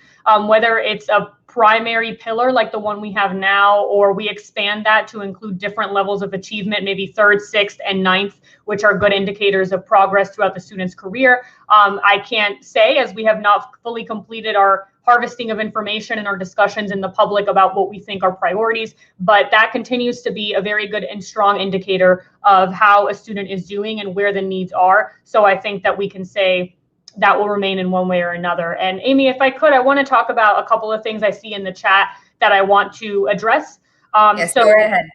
Whether it's a primary pillar like the one we have now, or we expand that to include different levels of achievement, maybe 3rd, 6th, and 9th, which are good indicators of progress throughout the student's career. I can't say, as we have not fully completed our harvesting of information and our discussions in the public about what we think are priorities, but that continues to be a very good and strong indicator of how a student is doing and where the needs are. So I think that we can say that will remain in one way or another. And Amy, if I could, I want to talk about a couple of things I see in the chat that I want to address. Yes, go right ahead.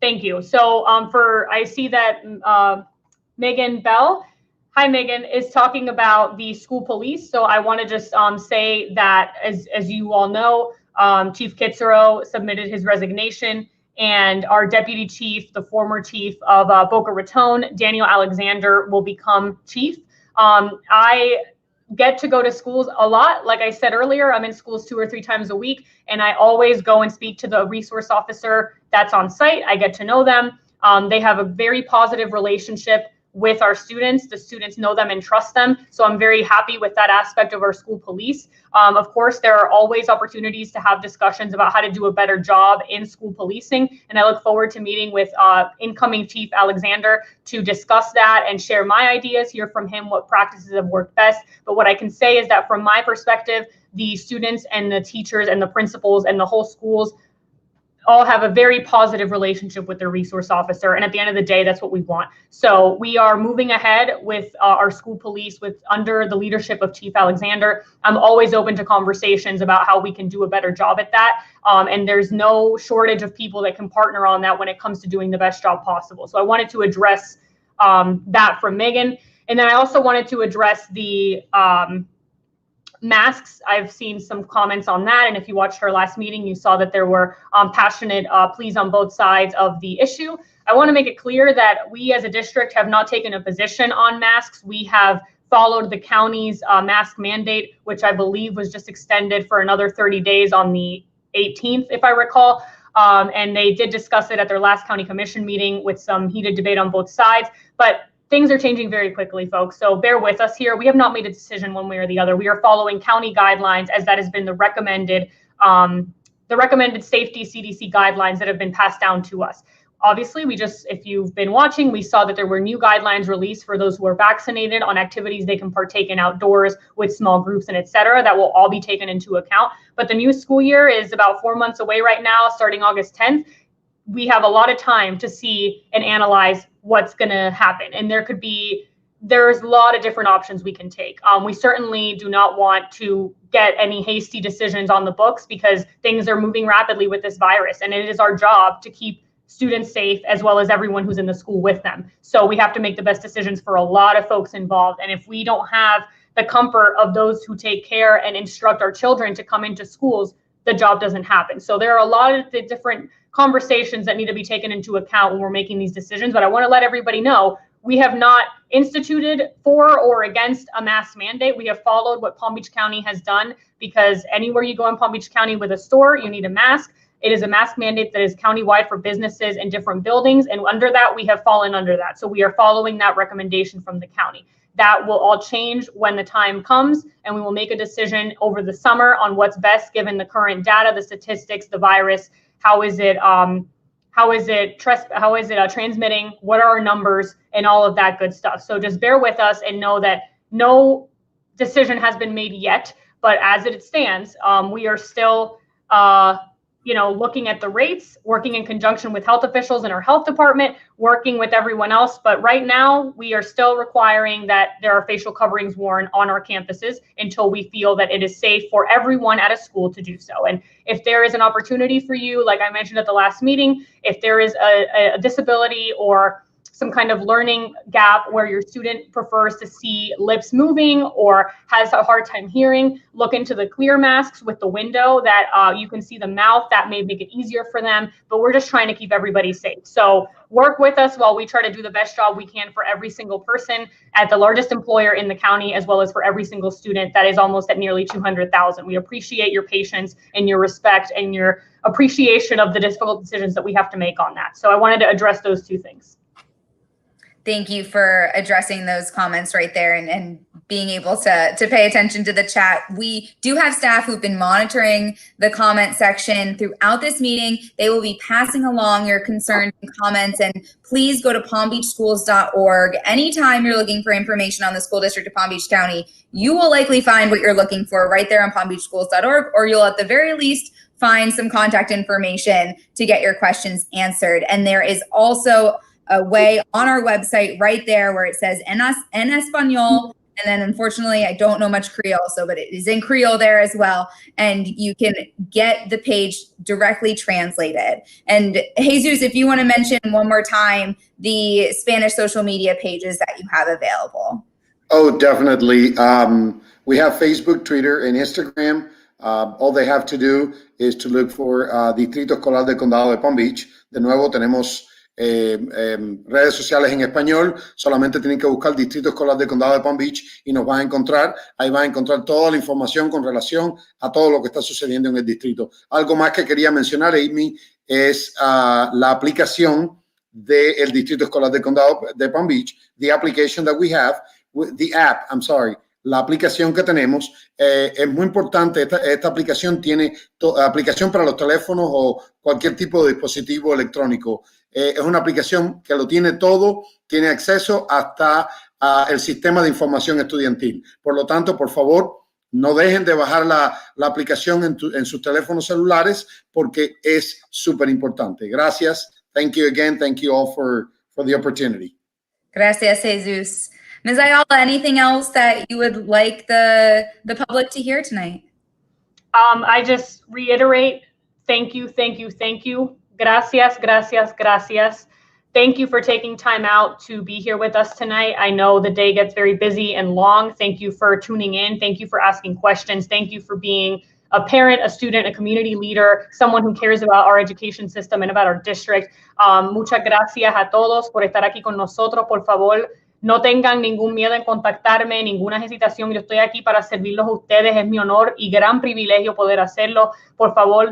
Thank you. So I see that Megan Bell, hi Megan, is talking about the school police. So I want to just say that as you all know, Chief Kitsero submitted his resignation, and our deputy chief, the former chief of Boca Raton, Daniel Alexander, will become chief. I get to go to schools a lot. Like I said earlier, I'm in schools 2 or 3 times a week, and I always go and speak to the resource officer that's on site. I get to know them. They have a very positive relationship with our students. The students know them and trust them. So I'm very happy with that aspect of our school police. Of course, there are always opportunities to have discussions about how to do a better job in school policing. And I look forward to meeting with incoming Chief Alexander to discuss that and share my ideas, hear from him what practices have worked best. But what I can say is that from my perspective, the students and the teachers and the principals and the whole schools all have a very positive relationship with their resource officer. And at the end of the day, that's what we want. So we are moving ahead with our school police under the leadership of Chief Alexander. I'm always open to conversations about how we can do a better job at that. And there's no shortage of people that can partner on that when it comes to doing the best job possible. So I wanted to address that from Megan. And then I also wanted to address the masks. I've seen some comments on that. And if you watched our last meeting, you saw that there were passionate pleas on both sides of the issue. I want to make it clear that we as a district have not taken a position on masks. We have followed the county's mask mandate, which I believe was just extended for another 30 days on the 18th, if I recall. And they did discuss it at their last county commission meeting with some heated debate on both sides. But things are changing very quickly, folks. So bear with us here. We have not made a decision one way or the other. We are following county guidelines as that has been the recommended safety CDC guidelines that have been passed down to us. Obviously, if you've been watching, we saw that there were new guidelines released for those who are vaccinated on activities they can partake in outdoors with small groups and et cetera. That will all be taken into account. But the new school year is about 4 months away right now, starting August 10th. We have a lot of time to see and analyze what's going to happen. And there's a lot of different options we can take. We certainly do not want to get any hasty decisions on the books because things are moving rapidly with this virus. And it is our job to keep students safe as well as everyone who's in the school with them. So we have to make the best decisions for a lot of folks involved. And if we don't have the comfort of those who take care and instruct our children to come into schools, the job doesn't happen. So there are a lot of the different conversations that need to be taken into account when we're making these decisions. But I want to let everybody know we have not instituted for or against a mask mandate. We have followed what Palm Beach County has done because anywhere you go in Palm Beach County with a store, you need a mask. It is a mask mandate that is countywide for businesses in different buildings. And under that, we have fallen under that. So we are following that recommendation from the county. That will all change when the time comes, and we will make a decision over the summer on what's best given the current data, the statistics, the virus. How is it transmitting? What are our numbers and all of that good stuff? So just bear with us and know that no decision has been made yet. But as it stands, we are still, looking at the rates, working in conjunction with health officials in our health department, working with everyone else. But right now, we are still requiring that there are facial coverings worn on our campuses until we feel that it is safe for everyone at a school to do so. And if there is an opportunity for you, like I mentioned at the last meeting, if there is a disability or some kind of learning gap where your student prefers to see lips moving or has a hard time hearing, look into the clear masks with the window that you can see the mouth. That may make it easier for them, but we're just trying to keep everybody safe. So work with us while we try to do the best job we can for every single person at the largest employer in the county, as well as for every single student that is almost at nearly 200,000. We appreciate your patience and your respect and your appreciation of the difficult decisions that we have to make on that. So I wanted to address those two things. Thank you for addressing those comments right there and being able to pay attention to the chat. We do have staff who've been monitoring the comment section throughout this meeting. They will be passing along your concerns and comments, and please go to palmbeachschools.org. Anytime you're looking for information on the school district of Palm Beach County, you will likely find what you're looking for right there on palmbeachschools.org, or you'll at the very least find some contact information to get your questions answered. And there is also a way on our website right there where it says en español, and then unfortunately I don't know much Creole, but it is in Creole there as well, and you can get the page directly translated. And Jesus, if you want to mention one more time the Spanish social media pages that you have available. Oh, definitely. We have Facebook, Twitter, and Instagram. All they have to do is to look for Distrito Escolar del Condado de Palm Beach. De nuevo, tenemos redes sociales en español. Solamente tienen que buscar Distrito Escolar del Condado de Palm Beach y nos van a encontrar. Ahí van a encontrar toda la información con relación a todo lo que está sucediendo en el distrito. Algo más que quería mencionar, Amy, es la aplicación del Distrito Escolar del Condado de Palm Beach. The application that we have, the app, I'm sorry. La aplicación que tenemos es muy importante. Esta aplicación tiene aplicación para los teléfonos o cualquier tipo de dispositivo electrónico. Es una aplicación que lo tiene todo, tiene acceso hasta el sistema de información estudiantil. Por lo tanto, por favor, no dejen de bajar la aplicación en sus teléfonos celulares porque es súper importante. Gracias. Thank you again. Thank you all for the opportunity. Gracias, Jesus. Ms. Ayala, anything else that you would like the public to hear tonight? I just reiterate, thank you, thank you, thank you. Gracias, gracias, gracias. Thank you for taking time out to be here with us tonight. I know the day gets very busy and long. Thank you for tuning in. Thank you for asking questions. Thank you for being a parent, a student, a community leader, someone who cares about our education system and about our district. Muchas gracias a todos por estar aquí con nosotros. Por favor, no tengan ningún miedo en contactarme, ninguna hesitación. Yo estoy aquí para servirlos a ustedes. Es mi honor y gran privilegio poder hacerlo. Por favor,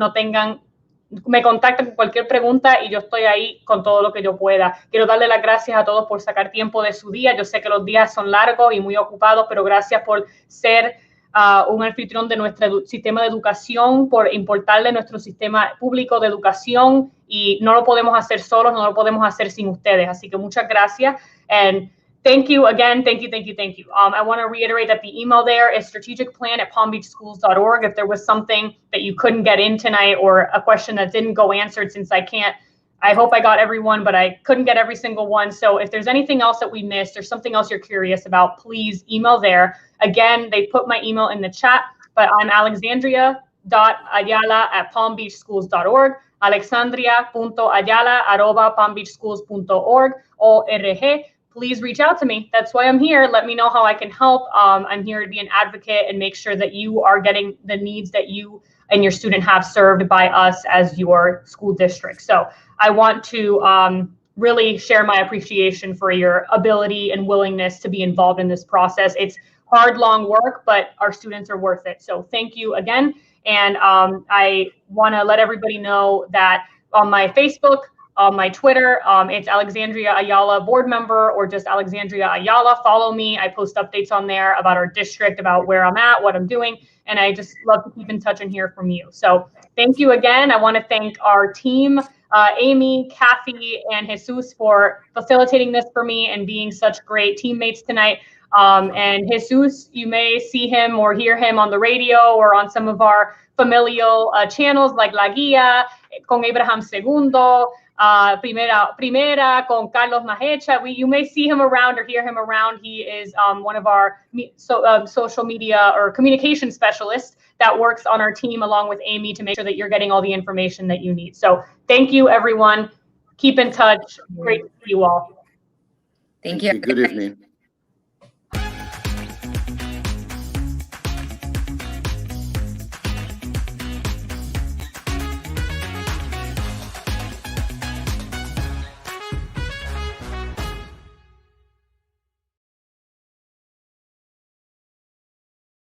me contacten con cualquier pregunta y yo estoy ahí con todo lo que yo pueda. Quiero darle las gracias a todos por sacar tiempo de su día. Yo sé que los días son largos y muy ocupados, pero gracias por ser un anfitrión de nuestro sistema de educación, por importarle nuestro sistema público de educación, y no lo podemos hacer solos, no lo podemos hacer sin ustedes. Así que muchas gracias. And thank you again. Thank you, thank you, thank you. I want to reiterate that the email there is strategicplan@palmbeachschools.org. If there was something that you couldn't get in tonight or a question that didn't go answered, since I hope I got everyone, but I couldn't get every single one. So if there's anything else that we missed or something else you're curious about, please email there. Again, they put my email in the chat, but I'm alexandria.ayala@palmbeachschools.org, alexandria.ayala@palmbeachschools.org. Please reach out to me. That's why I'm here. Let me know how I can help. I'm here to be an advocate and make sure that you are getting the needs that you and your student have served by us as your school district. So I want to really share my appreciation for your ability and willingness to be involved in this process. It's hard, long work, but our students are worth it. So thank you again. And I want to let everybody know that on my Facebook, on my Twitter, it's Alexandria Ayala board member, or just Alexandria Ayala. Follow me. I post updates on there about our district, about where I'm at, what I'm doing. And I just love to keep in touch and hear from you. So thank you again. I want to thank our team, Amy, Kathy, and Jesus, for facilitating this for me and being such great teammates tonight. And Jesus, you may see him or hear him on the radio or on some of our familial channels like La Guía, con Abraham Segundo, Primera con Carlos Mahecha. You may see him around or hear him around. He is one of our social media or communication specialists that works on our team along with Amy to make sure that you're getting all the information that you need. So thank you, everyone. Keep in touch. Great to see you all. Thank you. Good evening.